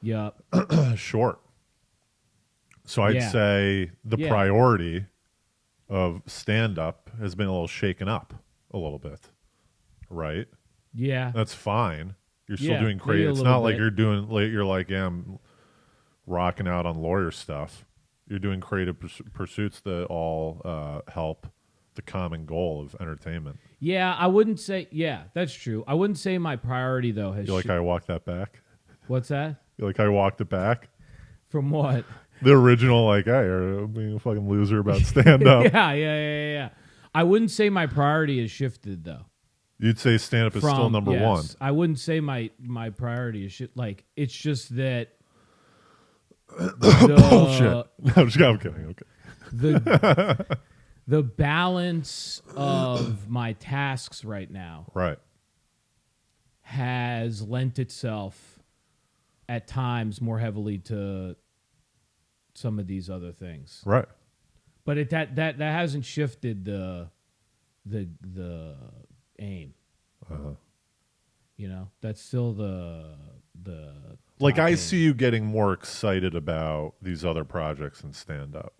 Yup. short. So I'd Yeah. say the Yeah. priority of stand up has been a little shaken up a little bit. Right? Yeah. That's fine. You're still Yeah, doing maybe creative. a It's little not like bit. you're like, yeah, I'm rocking out on lawyer stuff. You're doing creative pursuits that all help the common goal of entertainment. Yeah. I wouldn't say. Yeah, that's true. I wouldn't say my priority though has. You like how I walked that back? What's that? You like how I walked it back? From what? The original, like, hey, you're being a fucking loser about stand up. Yeah. I wouldn't say my priority has shifted though. You'd say stand up is still number one. I wouldn't say my priority is shit. Like it's just that. Bullshit. No, I'm kidding. Okay. The balance of my tasks right now Right. has lent itself at times more heavily to some of these other things. Right. But that hasn't shifted the aim. That's still the Like, top I aim. see you getting more excited about these other projects and stand up.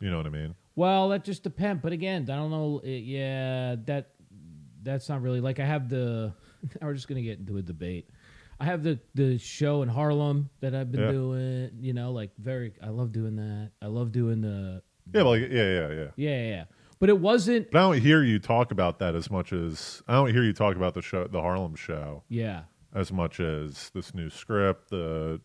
You know what I mean? Well, that just depends. But again, I don't know. That's not really like I have the. We're just gonna get into a debate. I have the show in Harlem that I've been doing. I love doing that. I love doing the. Yeah, like, yeah. Yeah. But it wasn't. But I don't hear you talk about that as much as I don't hear you talk about the Harlem show. Yeah. As much as this new script, the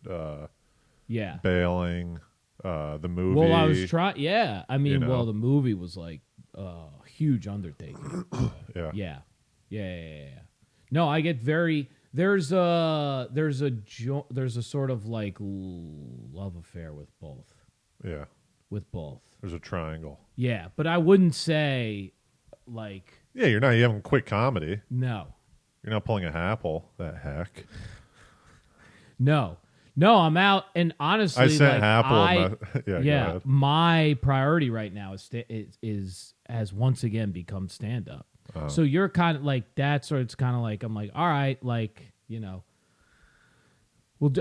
bailing, the movie. Well, I was trying. Yeah, I mean, You the movie was like a huge undertaking. Yeah. Yeah. No, I get very. There's a sort of like love affair with both. Yeah. With both. There's a triangle. Yeah, but I wouldn't say like Yeah, you haven't quit comedy. no. You're not pulling a Happle, that heck. No, I'm out. And honestly, I sent like, Happle. Go ahead. my priority right now is has once again become stand up. So you're kind of like that's or it's kind of like I'm like all right, like well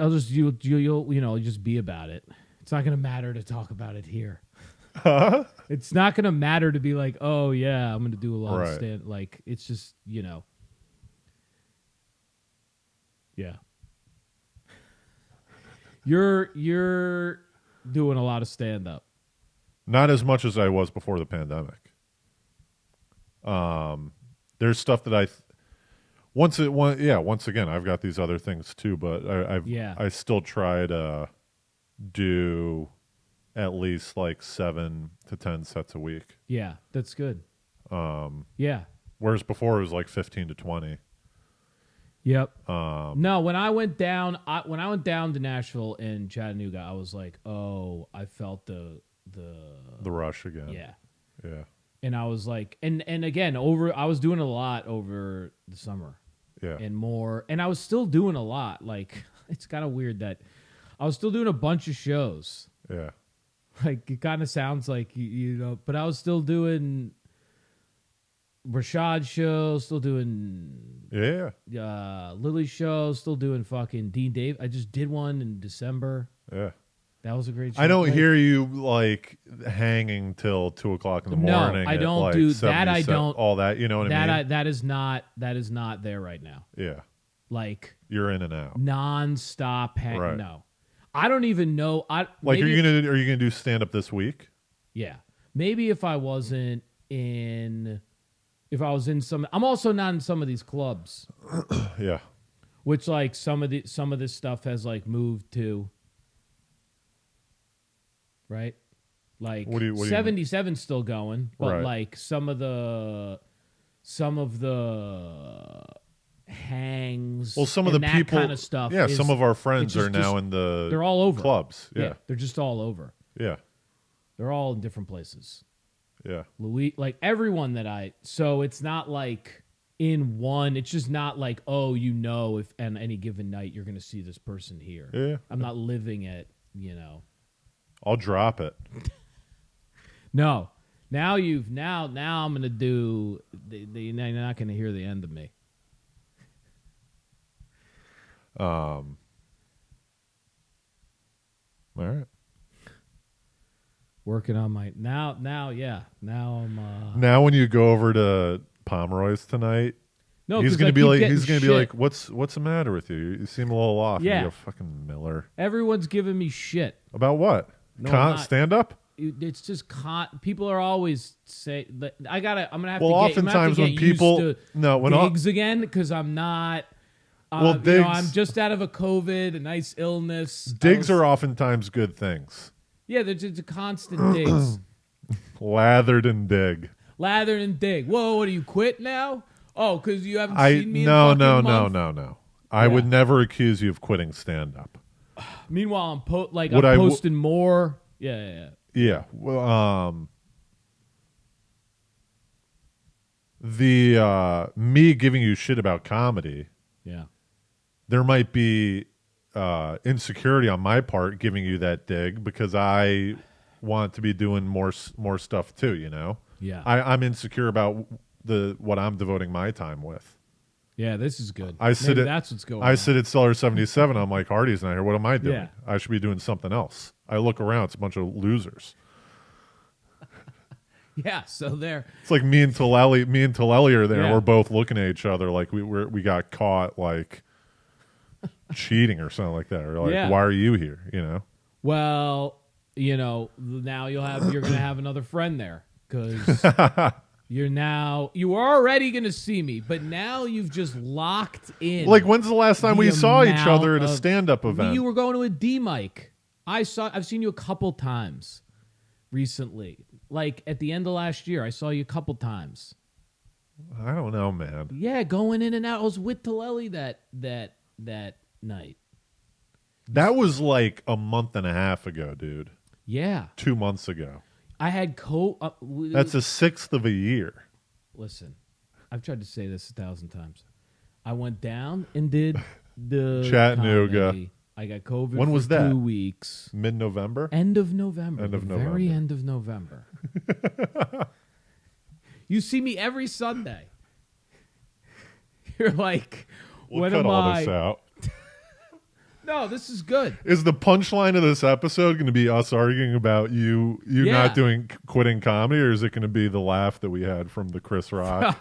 I'll just you'll just be about it. It's not gonna matter to talk about it here. It's not gonna matter to be like oh yeah I'm gonna do a lot of stand like it's just yeah. You're doing a lot of stand up. Not as much as I was before the pandemic. There's stuff that once again, I've got these other things too, but I still try to do at least like 7 to 10 sets a week. Yeah, that's good. Yeah. Whereas before it was like 15 to 20. Yep. No, when I went down to Nashville and Chattanooga, I was like, oh, I felt the rush again. Yeah. Yeah. And I was like, and again, I was doing a lot over the summer. Yeah. And more, and I was still doing a lot. Like, it's kind of weird that I was still doing a bunch of shows. Yeah. Like, it kind of sounds like, but I was still doing Rashad shows, still doing Lily shows, still doing fucking Dean Dave. I just did one in December. Yeah. That was a great show. I don't hear you like hanging till 2:00 in the morning. No, I don't like do that. I don't all that. You know what I mean? That is not there right now. Yeah. Like, you're in and out nonstop. Right. No, I don't even know. Are you gonna do stand up this week? Yeah, maybe if I was in some. I'm also not in some of these clubs. Yeah. Which like some of this stuff has like moved to. Right, like 77's still going, but right. like some of the hangs. Well, some of the people kind of stuff. Yeah, some of our friends are now in the. They're all over clubs. Yeah, they're just all over. Yeah, they're all in different places. Yeah, like everyone that so it's not like in one. It's just not like if on any given night you're going to see this person here. Yeah, I'm not living at I'll drop it. No. Now I'm gonna do. You're not gonna hear the end of me. All right. Working on my now. I'm. Now when you go over to Pomeroy's tonight, no, he's gonna be like, what's the matter with you? You seem a little off. Yeah, you go, fucking Miller. Everyone's giving me shit about what? No, stand up. It's just people are always say I'm gonna have to. Well, oftentimes when people digs again because I'm not. Digs, I'm just out of a COVID, a nice illness. Digs are oftentimes good things. Yeah, there's a constant digs. Lathered and dig. Whoa, what do you quit now? Oh, because you haven't seen me. No. month? I would never accuse you of quitting stand up. Meanwhile, I'm posting more. Yeah. Yeah. Well, the me giving you shit about comedy. Yeah. There might be insecurity on my part giving you that dig because I want to be doing more stuff too. Yeah. I'm insecure about what I'm devoting my time with. Yeah, this is good. That's what's going on. I sit at Cellar 77. I'm like, Hardy's not here. What am I doing? Yeah. I should be doing something else. I look around. It's a bunch of losers. Yeah, so there. It's like me and Tolelli are there. Yeah. We're both looking at each other like we got caught like cheating or something like that. Or like, why are you here? Well, now you're gonna have another friend there because. You were already going to see me, but now you've just locked in. Like, when's the last time we saw each other at a stand-up event? You were going to a D-Mic. I've seen you a couple times recently. Like, at the end of last year, I saw you a couple times. I don't know, man. Yeah, going in and out. I was with Tolelli that night. That was like a month and a half ago, dude. Yeah. 2 months ago. I had That's a sixth of a year. Listen, I've tried to say this 1,000 times. I went down and did the Chattanooga. Comedy. I got COVID. When was that? 2 weeks. Mid-November? End of November. Very end of November. You see me every Sunday. You're like, we'll cut all this out. No, this is good. Is the punchline of this episode going to be us arguing about you not quitting comedy, or is it going to be the laugh that we had from the Chris Rock?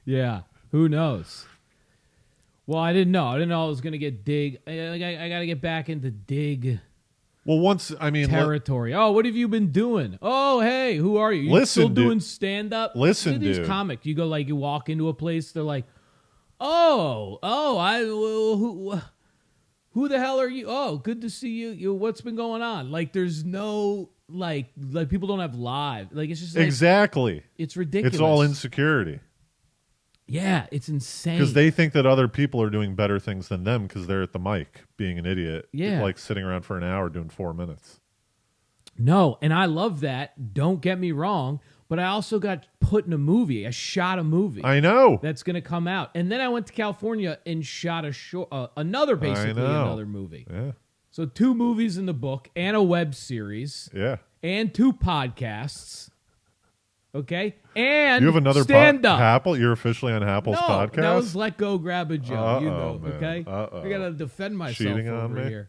Yeah, who knows? Well, I didn't know. I was going to get dig. I got to get back into dig Well, once I mean, territory. Oh, what have you been doing? Oh, hey, who are you? You Listen, still doing dude. stand up? Listen, these dude. comics. You go like you walk into a place. They're like, oh, who the hell are you? Oh, good to see you. What's been going on? Like, there's no like people don't have live. Like, it's just like, exactly. It's ridiculous. It's all insecurity. Yeah, it's insane. Because they think that other people are doing better things than them because they're at the mic being an idiot. Yeah. Like sitting around for an hour doing 4 minutes. No, and I love that. Don't get me wrong, but I also got put in a movie. I shot a movie. I know. That's going to come out. And then I went to California and shot another movie. Yeah. So 2 movies in the book and a web series. Yeah. And 2 podcasts. Okay? And you have another stand-up. Apple? You're officially on Apple's podcast? That was Let Go Grab a Joe. You know, man. okay? I got to defend myself Cheating over on me? here.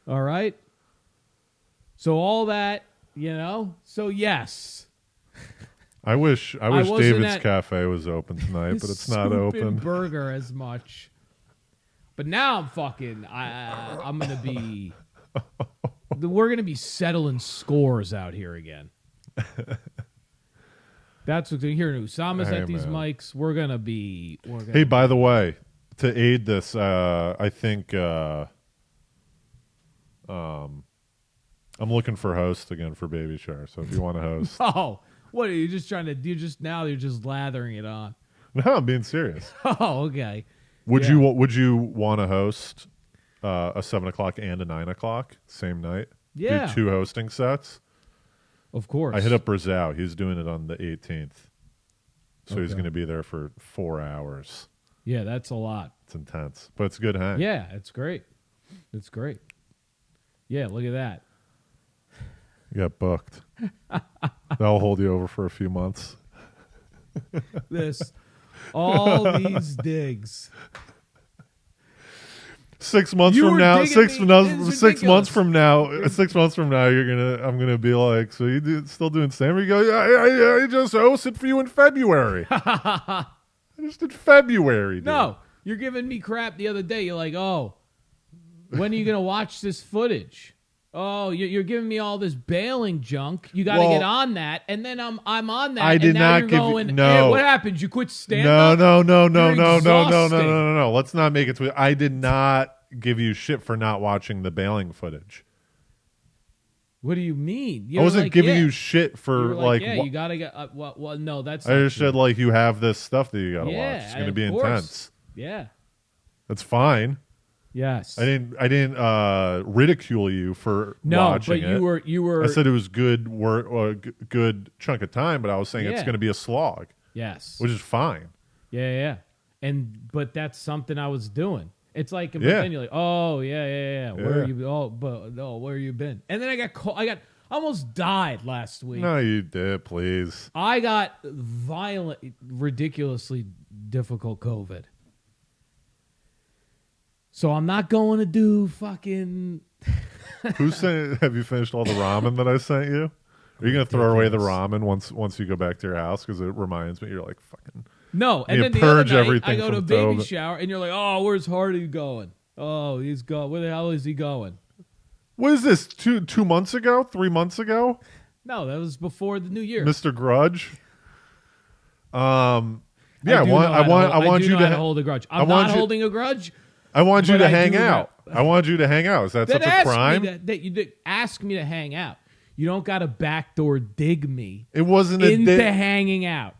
All right? So all that, so yes. I wish wasn't David's at Cafe was open tonight, but it's not Scoop open. and Burger as much. But now I'm fucking. I'm gonna be. We're gonna be settling scores out here again. That's what here. Usama's Hey, at these man. mics. We're gonna be. Hey, by the way, to aid this, I think I'm looking for hosts again for Baby Shower. So if you want to host, Oh, what are you just trying to do? You're just lathering it on. no, I'm being serious. Oh, okay. Would Yeah. you want to host a 7 o'clock and a 9 o'clock same night? Yeah. Do 2 hosting sets. Of course. I hit up Brazow. He's doing it on the 18th, so he's Okay. going to be there for 4 hours. Yeah, that's a lot. It's intense, but it's a good hang. Yeah, it's great. It's great. Yeah, look at that. You got booked. That'll hold you over for a few months. All these digs. 6 months You from were now, digging six me. months, It's 6 ridiculous. months from now, 6 months from now, I'm gonna be like, so still doing stand-up? You go, I just hosted for you in February. I just did February. Dude. No, you're giving me crap the other day. You're like, oh, when are you going to watch this footage? Oh, you're giving me all this bailing junk. You got to Well, get on that. And then I'm on that. I did and now not you're give you- going, no. hey, what happened? You quit stand No. up? You're exhausting. No. Let's not make it to. I did not give you shit for not watching the bailing footage. What do you mean? I wasn't giving you shit You for were like, like. yeah, you got to get, well, no, that's I not just true. said like you have this stuff that you got to Yeah, watch. It's going to of be course. intense. Yeah. That's fine. Yes. I didn't ridicule you for No, watching but it. you were. I said it was good work or good chunk of time, but I was saying it's Yeah. going to be a slog, Yes. which is fine. Yeah. But that's something I was doing. It's like, but Yeah. then you're like, oh yeah. Where Yeah. are you? Oh, but no, where you been? And then I almost died last week. No, you did, please. I got violent, ridiculously difficult COVID. So I'm not going to do fucking. Who sent? Have you finished all the ramen that I sent you? Are you going to throw away the ramen once you go back to your house? Because it reminds me, you're like fucking. No, and You then the other purge night, everything I go to a from baby COVID. shower, and you're like, oh, where's Hardy going? Oh, he's going. Where the hell is he going? What is this? 2 months ago? 3 months ago? No, that was before the new year. Mr. Grudge. Yeah, I want do you know how to hold a grudge. I I'm want not you- holding a grudge. I want you but to I hang do out. I want you to hang out. Is that Then such a ask crime? me that you did ask me to hang out. You don't got to backdoor dig me It wasn't a into day. hanging out.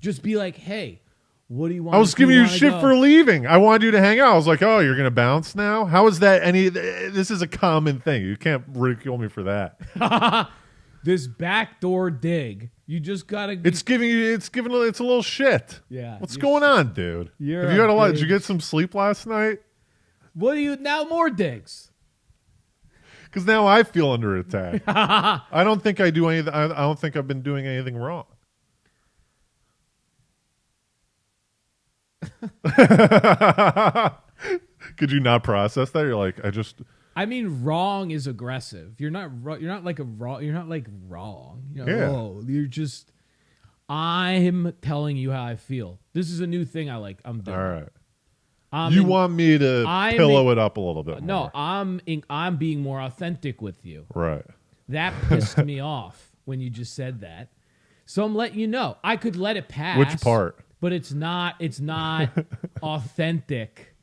Just be like, hey, what do you want? I was giving you shit for leaving. I wanted you to hang out. I was like, oh, you're going to bounce now? How is that any? This is a common thing. You can't ridicule me for that. this backdoor dig. You just gotta. It's a little shit. Yeah, What's you're going on, dude? you're Have you had a a lot? Did you bitch. get some sleep last night? What do you now? More digs. Because now I feel under attack. I don't think I do anything. I don't think I've been doing anything wrong. Could you not process that? You're like, I mean, wrong is aggressive. You're not. You're not like a wrong. You're not like wrong. Yeah. Oh, you're just. I'm telling you how I feel. This is a new thing I like. I'm doing. all right. You want me to pillow it up a little bit more. No, I'm being more authentic with you. Right. That pissed me off when you just said that. So I'm letting you know. I could let it pass. Which part? But it's not authentic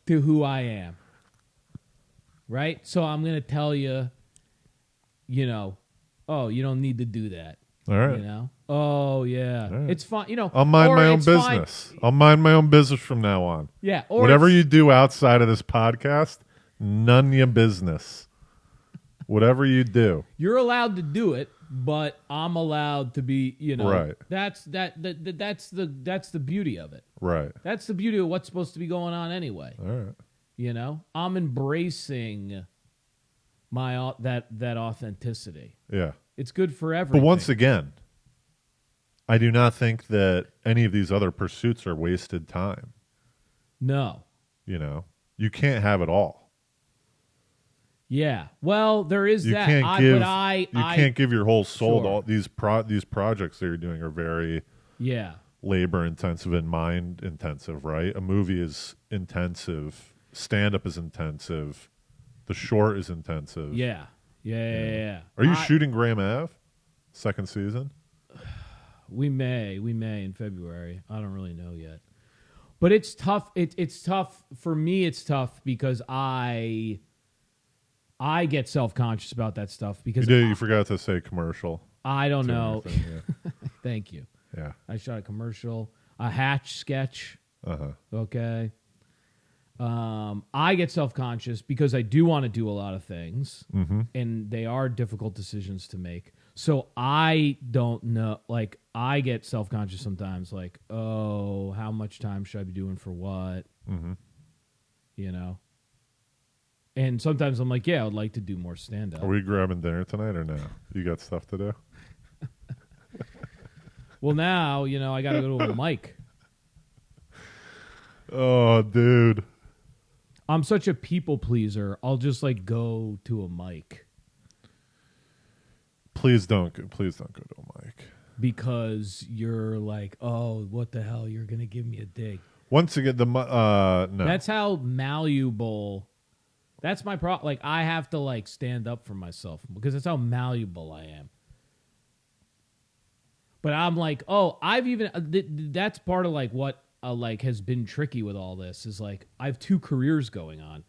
to who I am. Right? So I'm going to tell you, oh, you don't need to do that. All right. Oh, yeah. Right. It's fine. I'll mind my own business. I'll mind my own business from now on. Yeah. Or whatever you do outside of this podcast, none of your business. Whatever you do. You're allowed to do it, but I'm allowed to be, Right. That's the beauty of it. Right. That's the beauty of what's supposed to be going on anyway. All right. I'm embracing my that authenticity. Yeah. It's good for everything. But once again, I do not think that any of these other pursuits are wasted time. No. You can't have it all. Yeah. Well, there is that. You can't give your whole soul to all these projects that you're doing are very labor intensive and mind intensive, right? A movie is intensive. Stand-up is intensive. The short is intensive. Yeah. Are you shooting Graham Ave? Second season? We may in February. I don't really know yet. But it's tough. It's tough. For me, it's tough because I get self-conscious about that stuff because you forgot to say commercial. I don't know. Thank you. Yeah. I shot a commercial, a Hatch sketch. Okay. I get self-conscious because I do want to do a lot of things, and they are difficult decisions to make. So I don't know. Like, I get self-conscious sometimes. Like, oh, how much time should I be doing for what? And sometimes I'm like, yeah, I would like to do more stand-up. Are we grabbing dinner tonight or no? You got stuff to do? Well, now I got to go to a mic. Oh, dude. I'm such a people pleaser. I'll just go to a mic. Please don't go to a mic. Because you're like, oh, what the hell? You're gonna give me a dig. Once again, no. That's how malleable. That's my problem. Like, I have to stand up for myself because that's how malleable I am. But I'm like, oh, I've even. That's part of what. Has been tricky with all this is I have 2 careers going on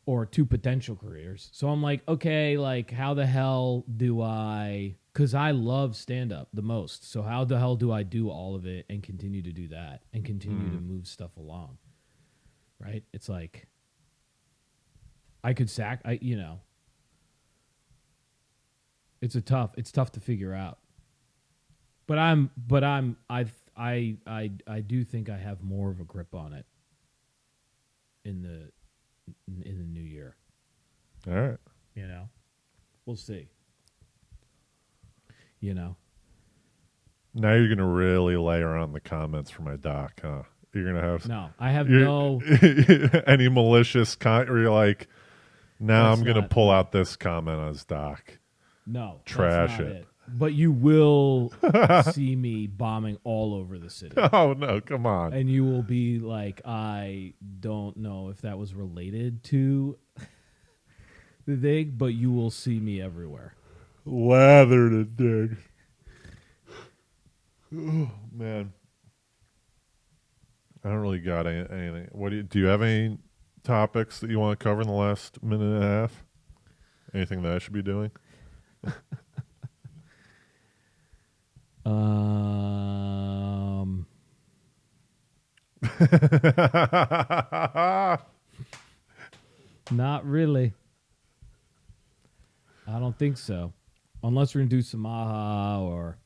or 2 potential careers. So I'm like, okay, how the hell do I, cause I love stand up the most. So how the hell do I do all of it and continue to do that and continue to move stuff along? Right. It's I could it's tough to figure out, I do think I have more of a grip on it in the new year. All right. We'll see. Now you're going to really layer on the comments for my doc, huh? You're going to have... No, I have no... any malicious comment where you're like, now That's I'm going to pull out this comment on his doc. No. Trash it. But you will see me bombing all over the city. Oh, no, come on. And you will be like, I don't know if that was related to the dig, but you will see me everywhere. Lather the dig. Oh, man. I don't really got anything. Do you have any topics that you want to cover in the last minute and a half? Anything that I should be doing? Not really. I don't think so. Unless we're going to do some aha or...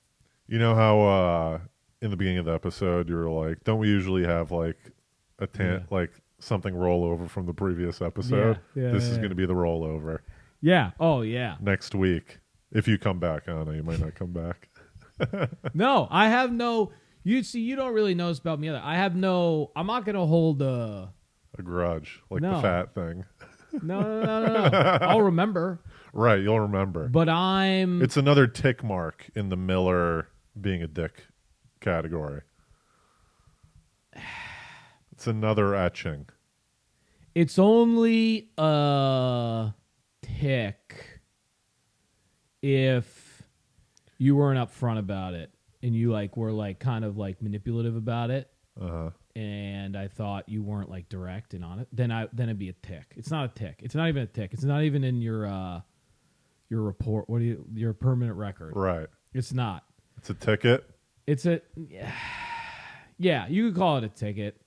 You know how in the beginning of the episode you were like, don't we usually have something roll over from the previous episode? This is going to be the rollover. Yeah. Oh, yeah. Next week. If you come back, I don't know, you might not come back. No, I have no... You don't really know this about me either. I'm not going to hold a grudge, the fat thing. No. I'll remember. Right, you'll remember. But it's another tick mark in the Miller being a dick category. It's another etching. It's only a tick if you weren't upfront about it and you like were like kind of like manipulative about it. Uh-huh. And I thought you weren't like direct and on it. Then it'd be a tick. It's not a tick. It's not even a tick. It's not even in your report. Your permanent record? Right. It's not. It's a ticket. It's a yeah. You could call it a ticket.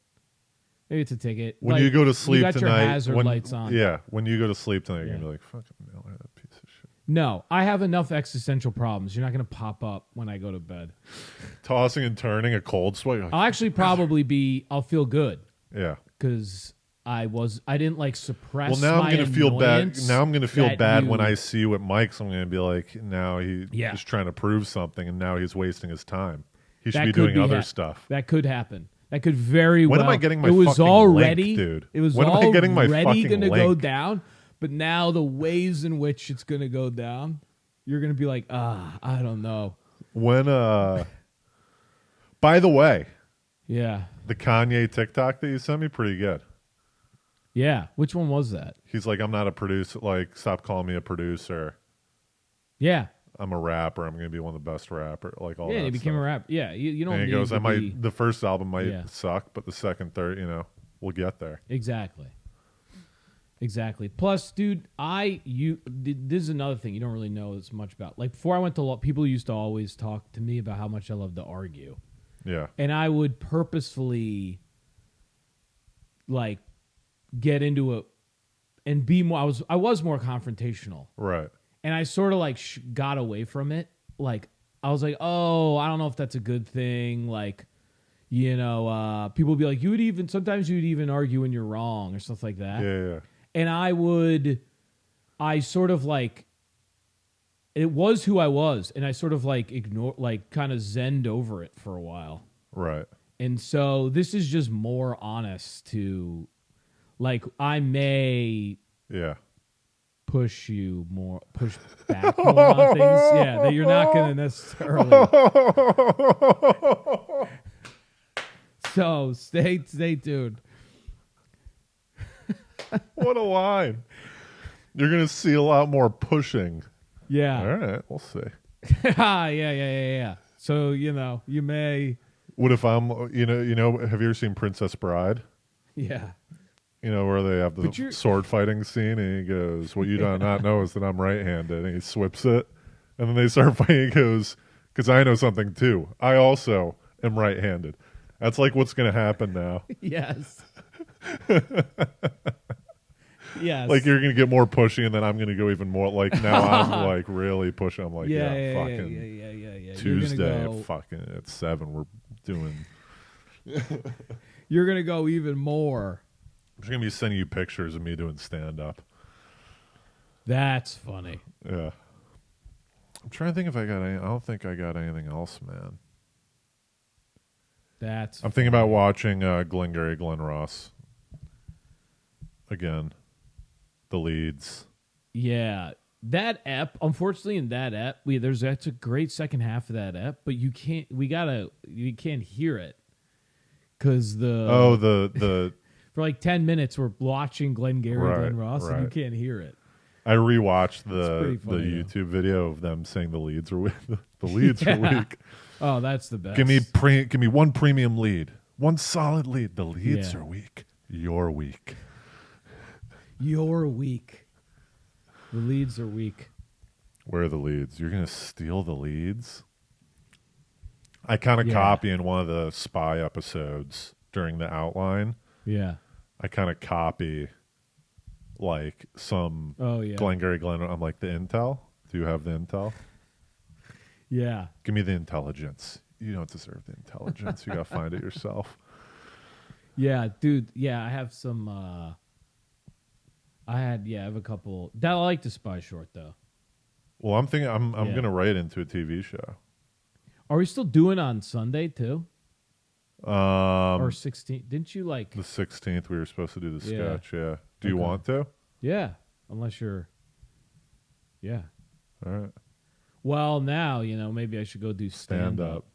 Maybe it's a ticket. When like, you go to sleep you got tonight, your hazard lights on. Yeah, when you go to sleep tonight, you're Yeah. gonna be like, "Fucking hell, that piece of shit." No, I have enough existential problems. You're not going to pop up when I go to bed. Tossing and turning, a cold sweat. You're like, I'll actually probably I'll feel good yeah. because I didn't like suppress. Well, now I'm going to feel bad. Now I'm going to feel that bad you- when I see you at Mike's. I'm going to be like, now he's Yeah. trying to prove something, and now he's wasting his time. He should That be could doing other hap- stuff. That could happen. That could very When well. am I getting my It was fucking already, link, dude? It was When am I getting my already fucking going to go link? down, but now the ways in which it's going to go down, you're going to be like, I don't know. When by the way, Yeah. the Kanye TikTok that you sent me, pretty good. Yeah. Which one was that? He's like, I'm not a producer. Like, stop calling me a producer. Yeah. I'm a rapper. I'm going to be one of the best rapper. Like all Yeah, that he became stuff. a rapper. Yeah, you don't And he need goes, to I might. be- The first album might Yeah. suck, but the second, third, we'll get there. Exactly. Plus, dude, this is another thing you don't really know as much about. Like before I went to law, people used to always talk to me about how much I love to argue. Yeah. And I would purposefully like get into it and be more I was more confrontational. Right. And I sort of like got away from it. Like I was like, "Oh, I don't know if that's a good thing." Like people would be like, sometimes you'd even argue when you're wrong or stuff like that. Yeah. And I sort of like, it was who I was. And I sort of like kind of zened over it for a while. Right. And so this is just more honest to, like, I may Yeah. push back more on things. Yeah, that you're not going to necessarily. So stay tuned. What a line. You're going to see a lot more pushing. Yeah. All right. We'll see. Yeah. So, you may. What if I'm, have you ever seen Princess Bride? Yeah. Where they have But the you're- sword fighting scene, and he goes, "What you do not know is that I'm right-handed," and he swips it, and then they start fighting. He goes, "Because I know something too. I also am right-handed." That's like what's going to happen now. Yes. Yes. Like you're going to get more pushy, and then I'm going to go even more. Like now I'm like really pushing. I'm like, fucking yeah. Tuesday, You're gonna fucking at 7, we're doing. You're gonna go even more. I'm just going to be sending you pictures of me doing stand-up. That's funny. Yeah. I'm trying to think if I got any. I don't think I got anything else, man. I'm thinking about watching Glengarry Glen Ross again. The leads. Yeah, that ep. Unfortunately, in that ep, that's a great second half of that ep, but you can't. You can't hear it because the for like 10 minutes we're watching Glengarry Glen Ross and you right. can't hear it. I rewatched pretty the funny, YouTube video of them saying the leads are weak. The leads are weak. Oh, that's the best. Give me one premium lead, one solid lead. The leads are weak. You're weak. You're weak. The leads are weak. Where are the leads? You're gonna steal the leads? I kind of Yeah. copy in one of the spy episodes during the outline. Yeah. I kind of copy like some Glengarry Glen. I'm like, the intel. Do you have the intel? Yeah. Give me the intelligence. You don't deserve the intelligence. You got to find it yourself. Yeah, dude. Yeah, I have some. I have a couple. I like the spy short though. Well, I'm thinking I'm gonna write into a TV show. Are we still doing on Sunday too? Or 16? Didn't you like the 16th? We were supposed to do the Yeah. sketch. Yeah. Do you want to? Yeah, unless you're. Yeah. All right. Well, now maybe I should go do stand up.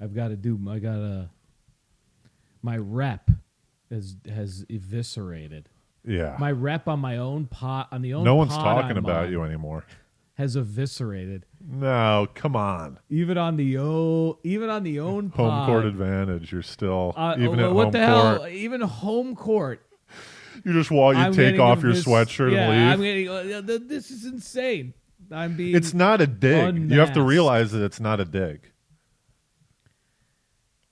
I've got to do. I gotta. My rep has eviscerated. Yeah. My rep on my own pot on the own. No one's pod talking I'm about on you anymore. Has eviscerated. No, come on. Even on the own Home pod. court advantage. You're still even what at home the court. hell? Even home court. You just take off your sweatshirt and leave. This is insane. I'm being. It's not a dig. Unmasked. You have to realize that it's not a dig.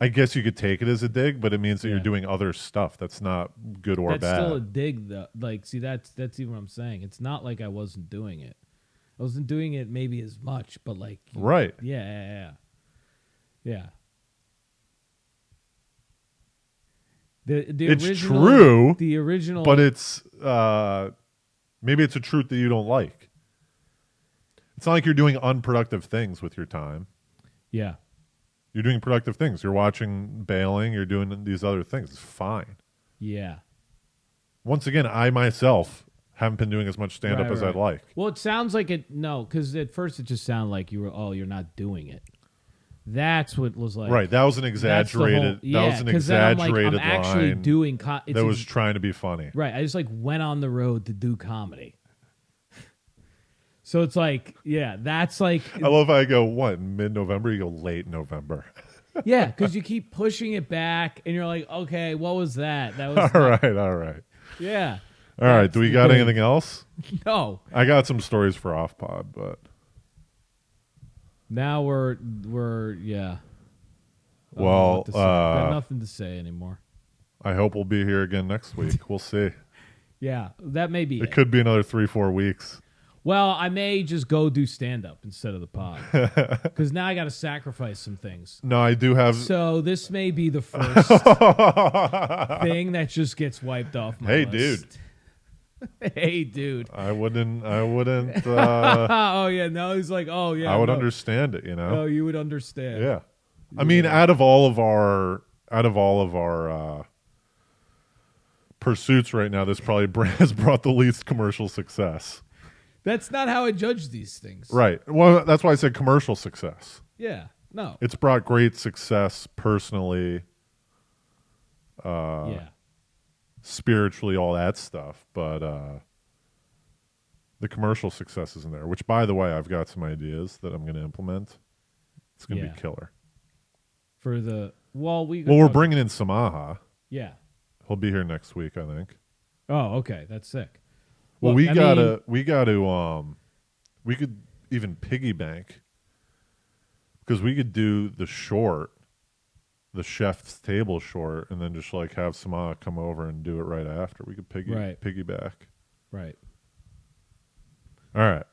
I guess you could take it as a dig, but it means that you're doing other stuff that's not good or that's bad. Still a dig, though. Like, see, that's even what I'm saying. It's not like I wasn't doing it. I wasn't doing it maybe as much, but like, right? Yeah. The it's original, true. The original, but it's maybe it's a truth that you don't like. It's not like you're doing unproductive things with your time. Yeah. You're doing productive things. You're watching bailing. You're doing these other things. It's fine. Yeah. Once again, I myself haven't been doing as much stand-up as I'd like. Well, it sounds like it. No, because at first it just sounded like you were. You're not doing it. That's what was like. Right. That was an exaggerated. That was an exaggerated I'm actually line doing. That was trying to be funny. Right. I just like went on the road to do comedy. So it's like, yeah, that's like. I love how I go, what, mid-November? You go late November. Yeah, because you keep pushing it back, and you're like, okay, what was that? That was all right. Yeah. All right. Do we got anything else? No. I got some stories for off pod, but now we're yeah. Well, got nothing to say anymore. I hope we'll be here again next week. We'll see. Yeah, that may be. It could be another 3-4 weeks. Well, I may just go do stand-up instead of the pod. Because now I got to sacrifice some things. No, I do have... So this may be the first thing that just gets wiped off my list. Dude. Hey, dude. I wouldn't... oh, yeah. No, he's like, oh, yeah. I would understand it, you know? Oh, you would understand. Yeah. I mean, out of all of our pursuits right now, this probably has brought the least commercial success. That's not how I judge these things. Right. Well, that's why I said commercial success. Yeah. No. It's brought great success personally, spiritually, all that stuff. But the commercial success isn't there, which, by the way, I've got some ideas that I'm going to implement. It's going to be killer. For the... we're bringing in Samaha. Yeah. He'll be here next week, I think. Oh, okay. That's sick. Well, we could even piggy bank, because we could do the chef's table short, and then just like have Sama come over and do it right after. We could piggyback. Right. All right.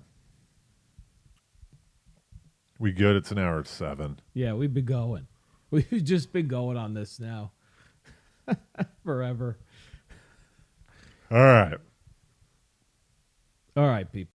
We good? It's an hour at 7. Yeah, we've been going. We've just been going on this now. Forever. All right. All right, people.